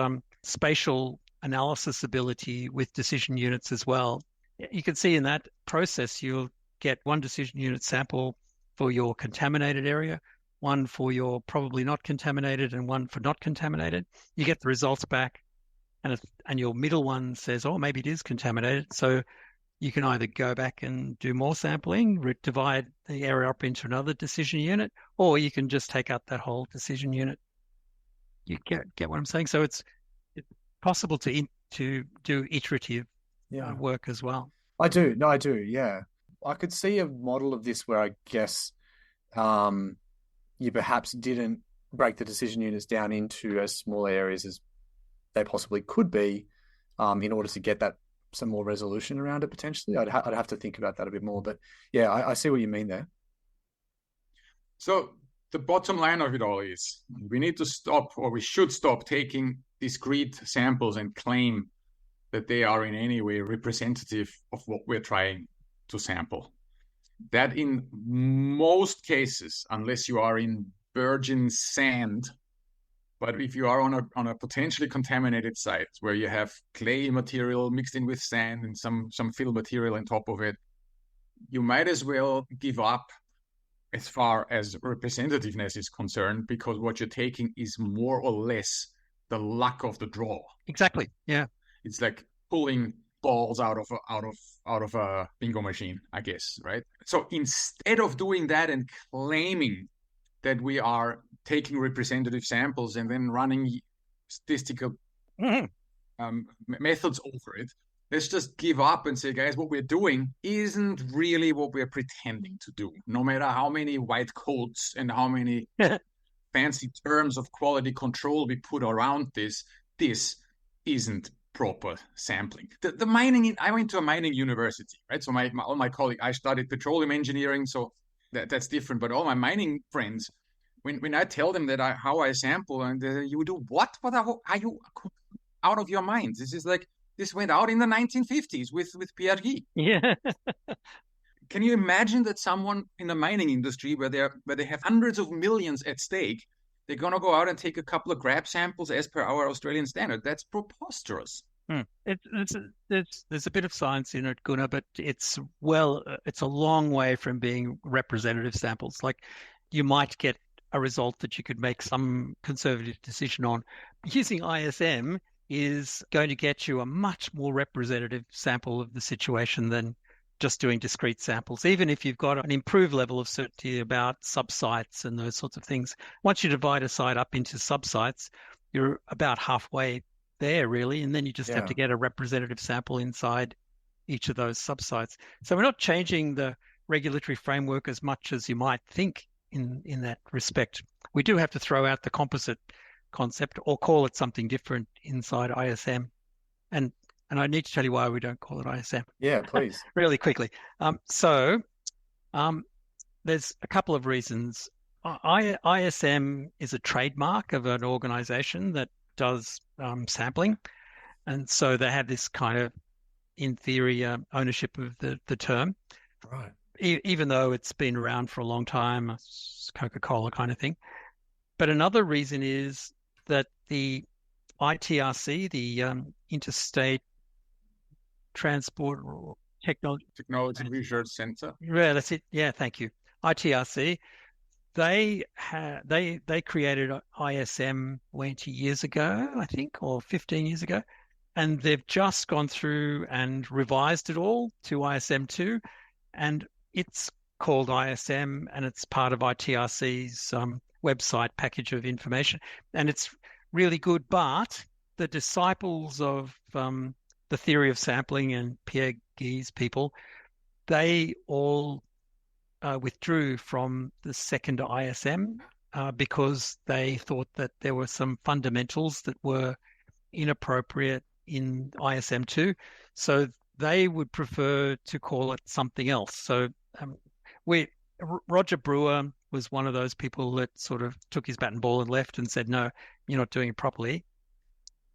spatial analysis ability with decision units as well. You can see in that process, you'll get one decision unit sample for your contaminated area, one for your probably not contaminated, and one for not contaminated. You get the results back, and your middle one says, oh, maybe it is contaminated. So you can either go back and do more sampling, divide the area up into another decision unit, or you can just take out that whole decision unit. You get what I'm saying? So it's possible to do iterative work as well. I do. Yeah. I could see a model of this where I guess you perhaps didn't break the decision units down into as small areas as they possibly could be in order to get that some more resolution around it potentially. I'd have to think about that a bit more. But yeah, I see what you mean there. So the bottom line of it all is we need to stop, or we should stop, taking discrete samples and claim that they are in any way representative of what we're trying to sample. that in most cases, unless you are in virgin sand, but if you are on a potentially contaminated site where you have clay material mixed in with sand and some fill material on top of it, you might as well give up as far as representativeness is concerned, because what you're taking is more or less the luck of the draw. Exactly. Yeah. It's like pulling balls out of a bingo machine, I guess, right? So instead of doing that and claiming that we are taking representative samples and then running statistical methods over it, let's just give up and say, guys, what we're doing isn't really what we're pretending to do. No matter how many white coats and how many fancy terms of quality control we put around this isn't proper sampling. The mining, I went to a mining university, right? So all my colleagues, I studied petroleum engineering, so that's different. But all my mining friends, when I tell them that how I sample, and you do what? What are you out of your minds? This is like, this went out in the 1950s with PRG. Yeah. Can you imagine that someone in the mining industry where they have hundreds of millions at stake, they're going to go out and take a couple of grab samples as per our Australian standard? That's preposterous. There's a bit of science in it, Gunnar, but it's a long way from being representative samples. Like, you might get a result that you could make some conservative decision on. Using ISM is going to get you a much more representative sample of the situation than just doing discrete samples, even if you've got an improved level of certainty about subsites and those sorts of things. Once you divide a site up into subsites, you're about halfway there, really, and then you just have to get a representative sample inside each of those subsites. So we're not changing the regulatory framework as much as you might think in that respect. We do have to throw out the composite concept or call it something different inside ISM. And I need to tell you why we don't call it ISM. Yeah, please. Really quickly. There's a couple of reasons. ISM is a trademark of an organization that does sampling. And so they have this kind of, in theory, ownership of the term. Right. Even though it's been around for a long time, Coca-Cola kind of thing. But another reason is that the ITRC, the Interstate Transport Technology Research Center. Yeah, that's it. Yeah, thank you. ITRC. They created ISM 20 years ago, I think, or 15 years ago, and they've just gone through and revised it all to ISM2, and it's called ISM, and it's part of ITRC's website package of information, and it's really good. But the disciples of the theory of sampling and Pierre Guy's people, they all withdrew from the second ISM because they thought that there were some fundamentals that were inappropriate in ISM2. So they would prefer to call it something else. So Roger Brewer was one of those people that sort of took his bat and ball and left and said, no, you're not doing it properly.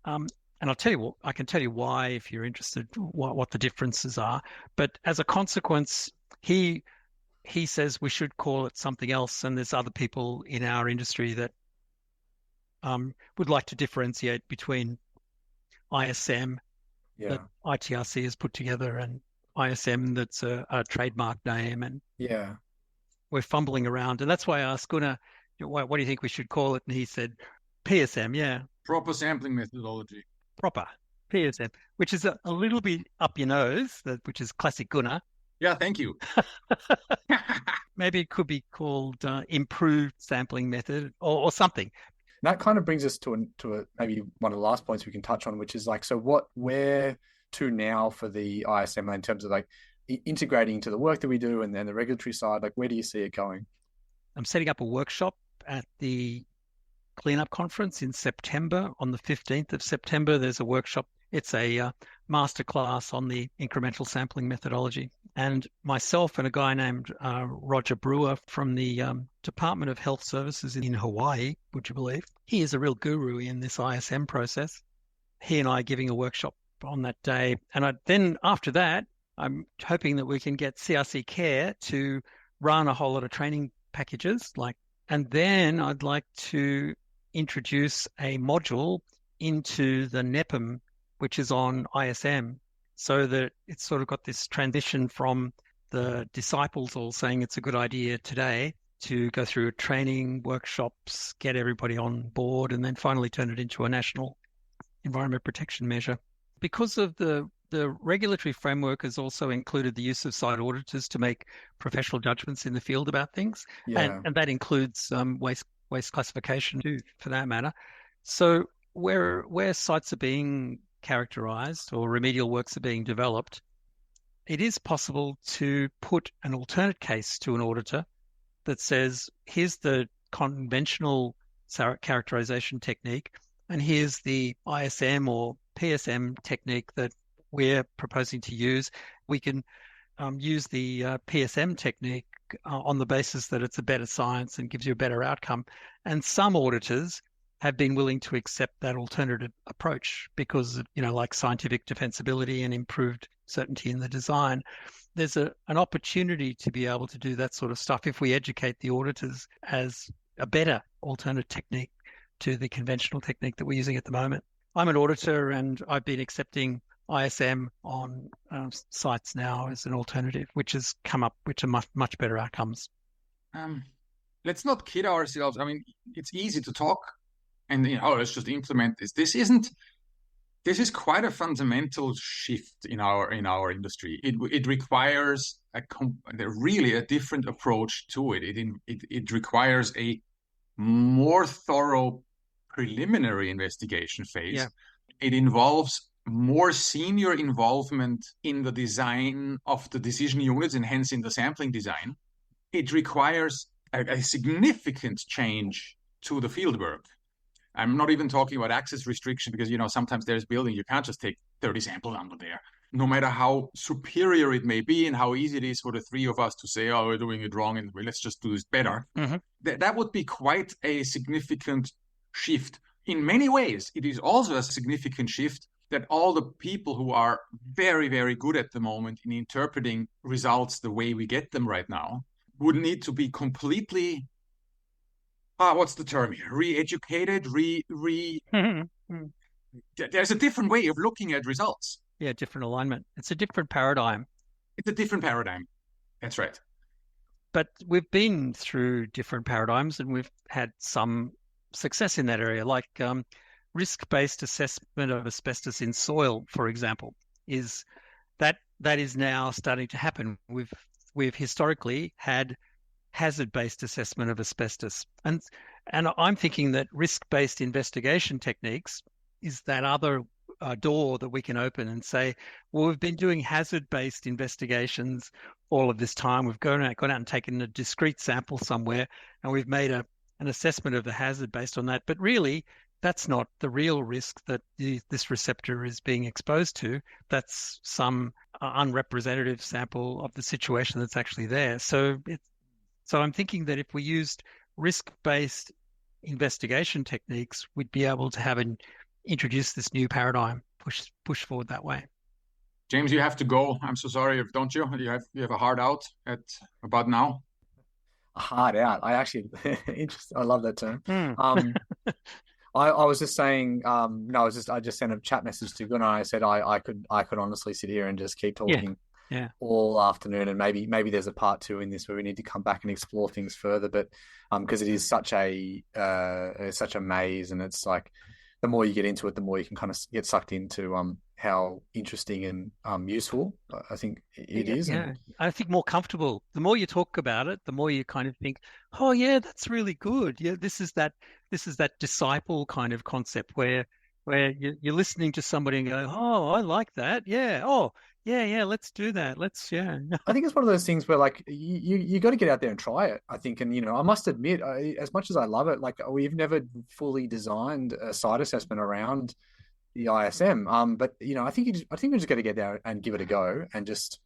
And I can tell you why, if you're interested, what the differences are. But as a consequence, he says we should call it something else. And there's other people in our industry that would like to differentiate between ISM that ITRC has put together and ISM that's a trademark name. And we're fumbling around. And that's why I asked Gunnar, what do you think we should call it? And he said, PSM, Proper sampling methodology. Proper, PSM, which is a little bit up your nose, which is classic Gunnar. Yeah, thank you. Maybe it could be called improved sampling method or something. That kind of brings us to a maybe one of the last points we can touch on, which is like, so where to now for the ISM in terms of like integrating into the work that we do and then the regulatory side, like where do you see it going? I'm setting up a workshop at the Cleanup Conference in September. On the 15th of September, there's a workshop. It's a masterclass on the incremental sampling methodology. And myself and a guy named Roger Brewer from the Department of Health Services in Hawaii, would you believe? He is a real guru in this ISM process. He and I are giving a workshop on that day. And then after that, I'm hoping that we can get CRC Care to run a whole lot of training packages, and then I'd like to introduce a module into the NEPM, which is on ISM, so that it's sort of got this transition from the disciples all saying it's a good idea today to go through training workshops, get everybody on board, and then finally turn it into a national environment protection measure. Because of the regulatory framework has also included the use of site auditors to make professional judgments in the field about things. Yeah. And that includes waste classification too, for that matter. So where sites are being characterized or remedial works are being developed, it is possible to put an alternate case to an auditor that says, here's the conventional characterization technique, and here's the ISM or PSM technique that we're proposing to use. We can use the PSM technique on the basis that it's a better science and gives you a better outcome. And some auditors have been willing to accept that alternative approach because, like scientific defensibility and improved certainty in the design. There's an opportunity to be able to do that sort of stuff if we educate the auditors as a better alternate technique to the conventional technique that we're using at the moment. I'm an auditor and I've been accepting ISM on sites now as an alternative, which has come up with much better outcomes. Let's not kid ourselves. I mean, it's easy to talk and, let's just implement this. This is quite a fundamental shift in our industry. It requires really a different approach to it. It requires a more thorough preliminary investigation phase. Yeah. It involves more senior involvement in the design of the decision units and hence in the sampling design. It requires a significant change to the fieldwork. I'm not even talking about access restriction because, sometimes there's building, you can't just take 30 samples under there. No matter how superior it may be and how easy it is for the three of us to say, oh, we're doing it wrong and let's just do this better. Mm-hmm. That would be quite a significant shift. In many ways, it is also a significant shift that all the people who are very, very good at the moment in interpreting results the way we get them right now would need to be completely what's the term here? Re-educated, There's a different way of looking at results. Yeah, different alignment. It's a different paradigm. It's a different paradigm. That's right. But we've been through different paradigms and we've had some success in that area, like risk-based assessment of asbestos in soil, for example, is that is now starting to happen. We've historically had hazard-based assessment of asbestos. And I'm thinking that risk-based investigation techniques is that other door that we can open and say, well, we've been doing hazard-based investigations all of this time. We've gone out and taken a discrete sample somewhere and we've made an assessment of the hazard based on that. But really, that's not the real risk that this receptor is being exposed to. That's some unrepresentative sample of the situation that's actually there. So I'm thinking that if we used risk-based investigation techniques, we'd be able to introduce this new paradigm, push forward that way. James, you have to go. I'm so sorry, don't you? You have a hard out at about now. A hard out. I actually interesting. I love that term. I was just saying. I just sent a chat message to Gunnar. I said I could honestly sit here and just keep talking. Yeah. All afternoon, and maybe there's a part 2 in this where we need to come back and explore things further. But because it is such a maze, and it's like the more you get into it, the more you can kind of get sucked into how interesting and useful I think it is. Yeah, I think more comfortable. The more you talk about it, the more you kind of think, oh yeah, that's really good. Yeah, this is that disciple kind of concept where you're listening to somebody and go, oh, I like that. Yeah. Oh, yeah, let's do that. I think it's one of those things where like you got to get out there and try it, I think. And, I must admit, as much as I love it, like we've never fully designed a site assessment around the ISM. But, I think we just got to get there and give it a go and just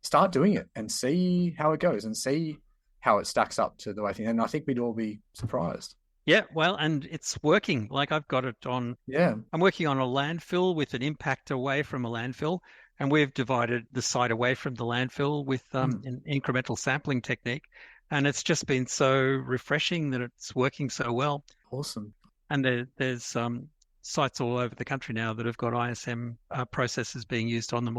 start doing it and see how it goes and see how it stacks up to the way I think. And I think we'd all be surprised. Yeah, well, and it's working. Like I've got it on. Yeah, I'm working on a landfill with an impact away from a landfill, And we've divided the site away from the landfill with an incremental sampling technique. And it's just been so refreshing that it's working so well. Awesome. And there's sites all over the country now that have got ISM processes being used on them,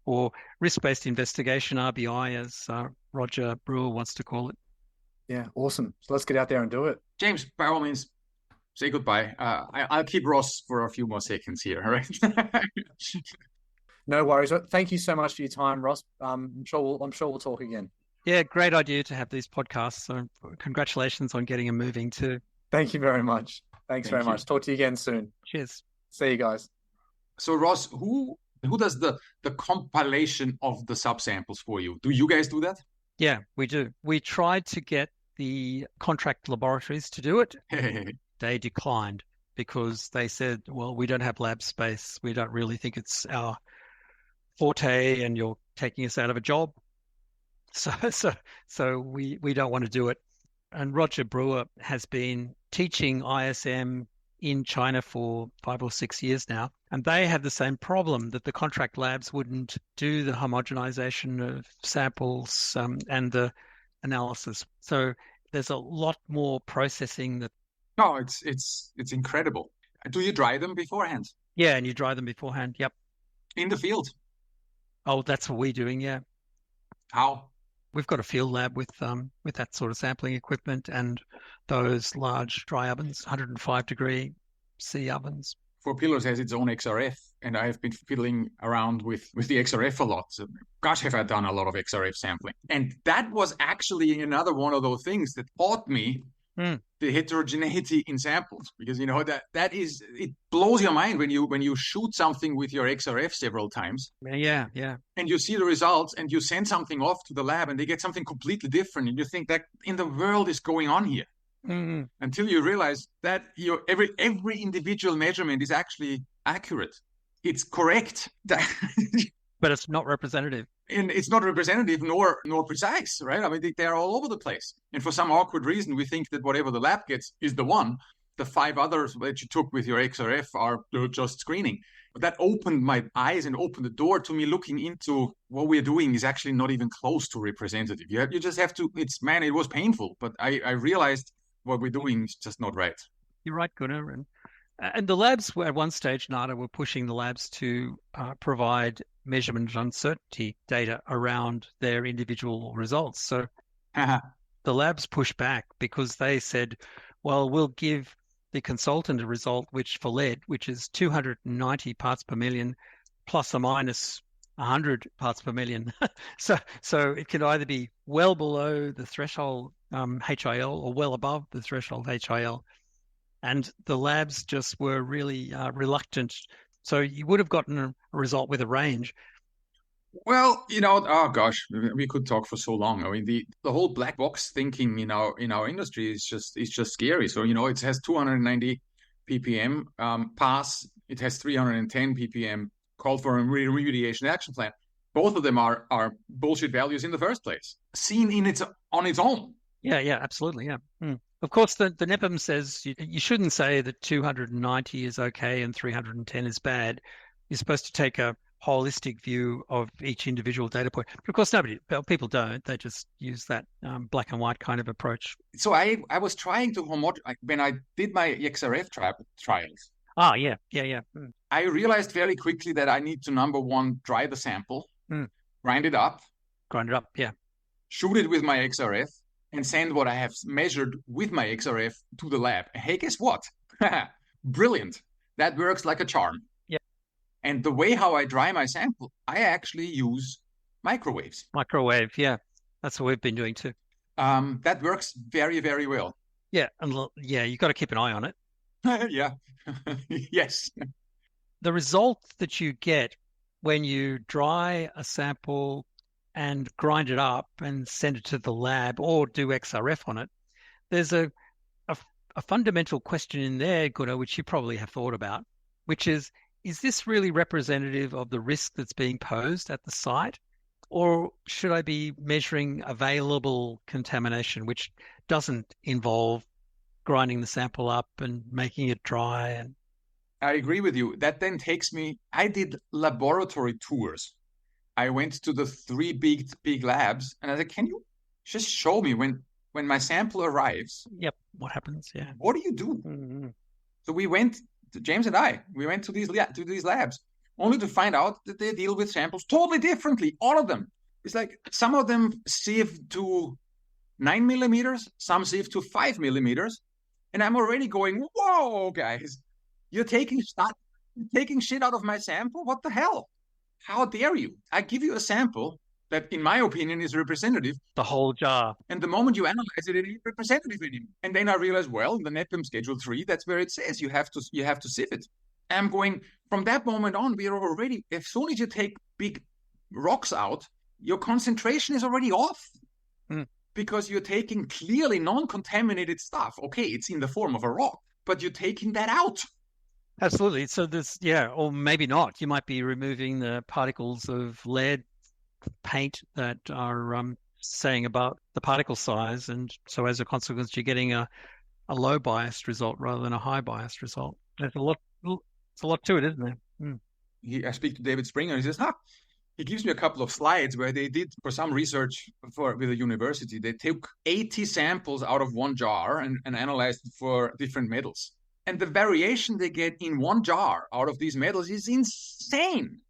or risk-based investigation, RBI, as Roger Brewer wants to call it. Yeah, awesome. So let's get out there and do it. James, by all means, say goodbye. I'll keep Ross for a few more seconds here, all right? No worries. Thank you so much for your time, Ross. I'm sure we'll talk again. Yeah, great idea to have these podcasts. So congratulations on getting them moving too. Thank you very much. Thanks very much. Talk to you again soon. Cheers. See you guys. So Ross, who does the compilation of the subsamples for you? Do you guys do that? Yeah, we do. We tried to get the contract laboratories to do it. They declined because they said, well, we don't have lab space. We don't really think it's our forte, and you're taking us out of a job. So we don't want to do it. And Roger Brewer has been teaching ISM in China for 5 or 6 years now. And they have the same problem, that the contract labs wouldn't do the homogenization of samples and the analysis. So there's a lot more processing that. No, it's incredible. Do you dry them beforehand? Yeah, and you dry them beforehand. Yep. In the field? Oh, that's what we're doing. Yeah. How? We've got a field lab with that sort of sampling equipment and those large dry ovens, 105-degree C ovens. 4Pillars has its own XRF, and I have been fiddling around with the XRF a lot. So, gosh, have I done a lot of XRF sampling. And that was actually another one of those things that taught me the heterogeneity in samples, because that is, it blows your mind when you shoot something with your XRF several times. Yeah. And you see the results, and you send something off to the lab, and they get something completely different, and you think, that in the world is going on here? Until you realize that every individual measurement is actually accurate. It's correct. But it's not representative. And it's not representative nor precise, right? I mean, they're all over the place. And for some awkward reason, we think that whatever the lab gets is the one. The 5 others that you took with your XRF are just screening. But that opened my eyes and opened the door to me looking into what we're doing is actually not even close to representative. You just have to, it was painful, but I realized what we're doing is just not right. You're right, Gunnar. And the labs were, at one stage, NADA were pushing the labs to provide measurement uncertainty data around their individual results. So the labs pushed back because they said, well, we'll give the consultant a result for lead, which is 290 parts per million plus or minus 100 parts per million. So it can either be well below the threshold HIL or well above the threshold HIL. And the labs just were really reluctant. So you would have gotten a result with a range. Well, oh gosh, we could talk for so long. I mean, the whole black box thinking in our industry is just scary. So it has 290 ppm pass. It has 310 ppm call for a remediation action plan. Both of them are bullshit values in the first place, seen on its own. Yeah, absolutely. Yeah. Of course, the NEPM says you shouldn't say that 290 is okay and 310 is bad. You're supposed to take a holistic view of each individual data point. But of course, people don't. They just use that black and white kind of approach. So I was trying to when I did my XRF trials. Ah, yeah. I realized very quickly that I need to, number one, dry the sample, grind it up, yeah. Shoot it with my XRF, and send what I have measured with my XRF to the lab. Hey, guess what? Brilliant. That works like a charm. Yeah. And the way how I dry my sample, I actually use microwaves. Microwave, yeah. That's what we've been doing too. That works very, very well. Yeah, and you got to keep an eye on it. Yeah. Yes. The result that you get when you dry a sample and grind it up and send it to the lab or do XRF on it, there's a fundamental question in there, Gunnar, which you probably have thought about, which is this really representative of the risk that's being posed at the site? Or should I be measuring available contamination, which doesn't involve grinding the sample up and making it dry? And I agree with you. That then takes me, I did laboratory tours I went to the 3 big labs, and I said, "Can you just show me when my sample arrives? Yep. What happens? Yeah. What do you do?" Mm-hmm. So we went, James and I, we went to these labs, only to find out that they deal with samples totally differently. All of them. It's like some of them sieve to 9 millimeters, some sieve to 5 millimeters, and I'm already going, "Whoa, guys, you're taking shit out of my sample? What the hell? How dare you? I give you a sample that, in my opinion, is representative. The whole jar. And the moment you analyze it, it ain't representative anymore." And then I realized, well, in the NEPM Schedule 3, that's where it says you have to sieve it. And I'm going, from that moment on, we are already, as soon as you take big rocks out, your concentration is already off. Because you're taking clearly non-contaminated stuff. Okay, it's in the form of a rock, but you're taking that out. Absolutely. So this, or maybe not. You might be removing the particles of lead paint that are saying about the particle size, and so as a consequence, you're getting a low biased result rather than a high biased result. There's a lot to it, isn't there? I speak to David Springer, and he says, he gives me a couple of slides where they did, for some research with a university, they took 80 samples out of one jar and analyzed it for different metals. And the variation they get in one jar out of these metals is insane.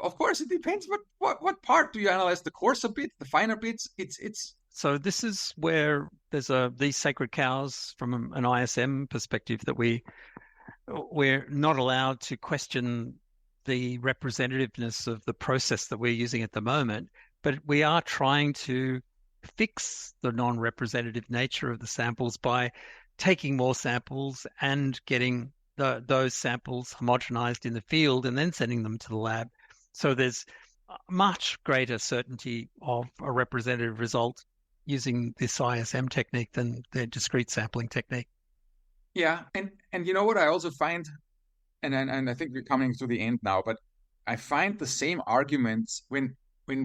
Of course, it depends what part do you analyze, the coarser bit, the finer bits. It's So this is where there's these sacred cows from an ISM perspective that we're not allowed to question the representativeness of the process that we're using at the moment, but we are trying to fix the non-representative nature of the samples by taking more samples and getting those samples homogenized in the field and then sending them to the lab. So there's much greater certainty of a representative result using this ISM technique than the discrete sampling technique. Yeah, and you know what I also find, and I think we're coming to the end now, but I find the same arguments when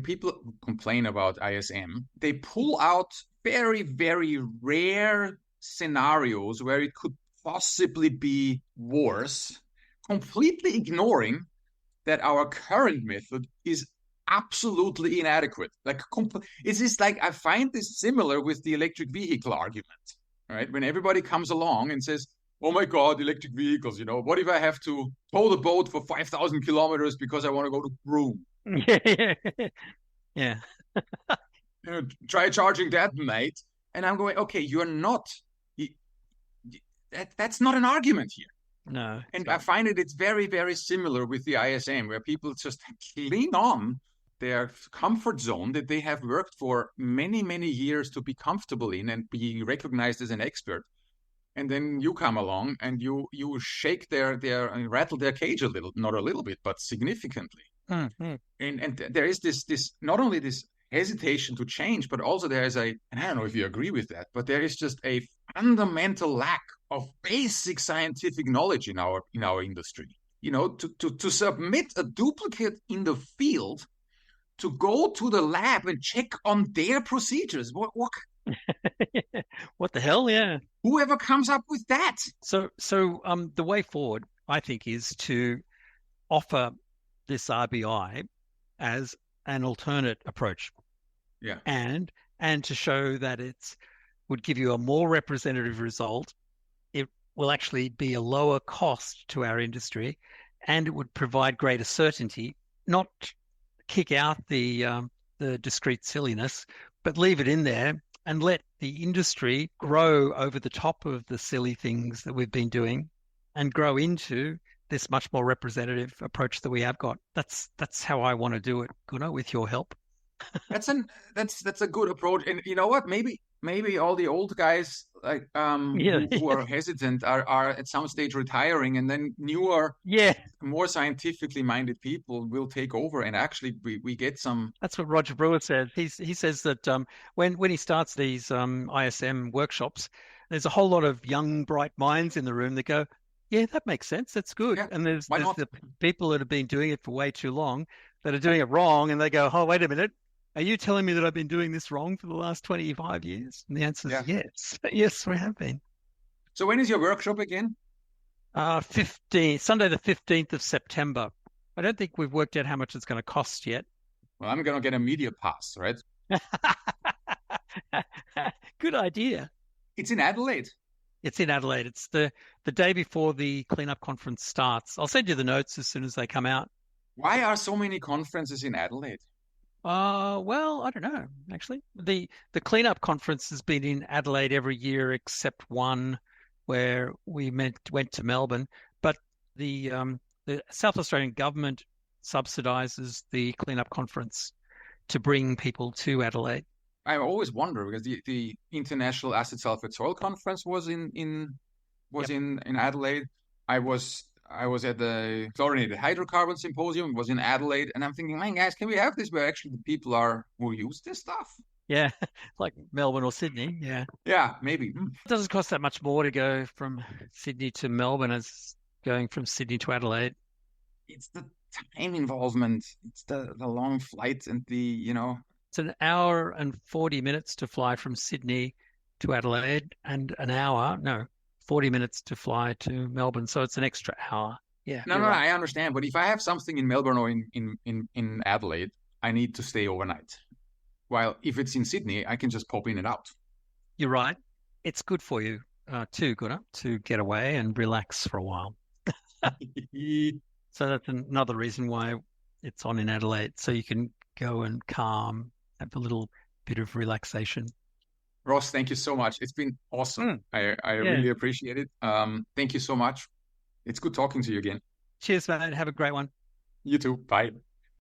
people complain about ISM, they pull out very, very rare scenarios where it could possibly be worse, completely ignoring that our current method is absolutely inadequate. It's just like, I find this similar with the electric vehicle argument, right? When everybody comes along and says, "Oh my God, electric vehicles, what if I have to tow the boat for 5,000 kilometers because I want to go to Broome?" Yeah. Try charging that, mate. And I'm going, okay, you're not, that's not an argument here. No. And I find it's very, very similar with the ISM, where people just cling on their comfort zone that they have worked for many, many years to be comfortable in and be recognized as an expert. And then you come along and you shake and rattle their cage a little, not a little bit, but significantly. Mm-hmm. And there is this not only this hesitation to change, but also there is and I don't know if you agree with that, but there is just a fundamental lack of basic scientific knowledge in our industry. To submit a duplicate in the field, to go to the lab and check on their procedures. What What the hell? Yeah. Whoever comes up with that. So the way forward, I think, is to offer this RBI as an alternate approach. Yeah. And to show that it would give you a more representative result. It will actually be a lower cost to our industry, and it would provide greater certainty, not kick out the discrete silliness, but leave it in there and let the industry grow over the top of the silly things that we've been doing and grow into this much more representative approach that we have got. That's how I want to do it, Gunnar, with your help. That's a good approach. And you know what? Maybe all the old guys who are hesitant are at some stage retiring, and then newer, more scientifically minded people will take over, and actually we get some. That's what Roger Brewer says. He says that when he starts these ISM workshops, there's a whole lot of young, bright minds in the room that go, "Yeah, that makes sense. That's good." Yeah, and there's the people that have been doing it for way too long that are doing it wrong, and they go, "Oh, wait a minute. Are you telling me that I've been doing this wrong for the last 25 years? And the answer is yes. Yes, we have been. So when is your workshop again? Sunday the 15th of September. I don't think we've worked out how much it's going to cost yet. Well, I'm gonna get a media pass, right? Good idea. It's in Adelaide. It's in Adelaide. It's the day before the cleanup conference starts. I'll send you the notes as soon as they come out. Why are so many conferences in Adelaide? Well, I don't know, actually. The cleanup conference has been in Adelaide every year except one where we went to Melbourne. But the South Australian government subsidises the cleanup conference to bring people to Adelaide. I always wonder because the International Acid Sulfate Soil Conference was in Adelaide. I was at the Chlorinated Hydrocarbon Symposium. It was in Adelaide, and I'm thinking, man, guys, can we have this where actually the people are who use this stuff? Yeah, like Melbourne or Sydney. Yeah. Yeah, maybe. It doesn't cost that much more to go from Sydney to Melbourne as going from Sydney to Adelaide. It's the time involvement. It's the long flight and It's an hour and 40 minutes to fly from Sydney to Adelaide and 40 minutes to fly to Melbourne. So it's an extra hour. Yeah. No, I understand. But if I have something in Melbourne or in Adelaide, I need to stay overnight. While if it's in Sydney, I can just pop in and out. You're right. It's good for you too, Gunnar, to get away and relax for a while. So that's another reason why it's on in Adelaide. So you can go and calm, have a little bit of relaxation. Ross, thank you so much. It's been awesome. I really appreciate it. Thank you so much. It's good talking to you again. Cheers, man. Have a great one. You too. Bye.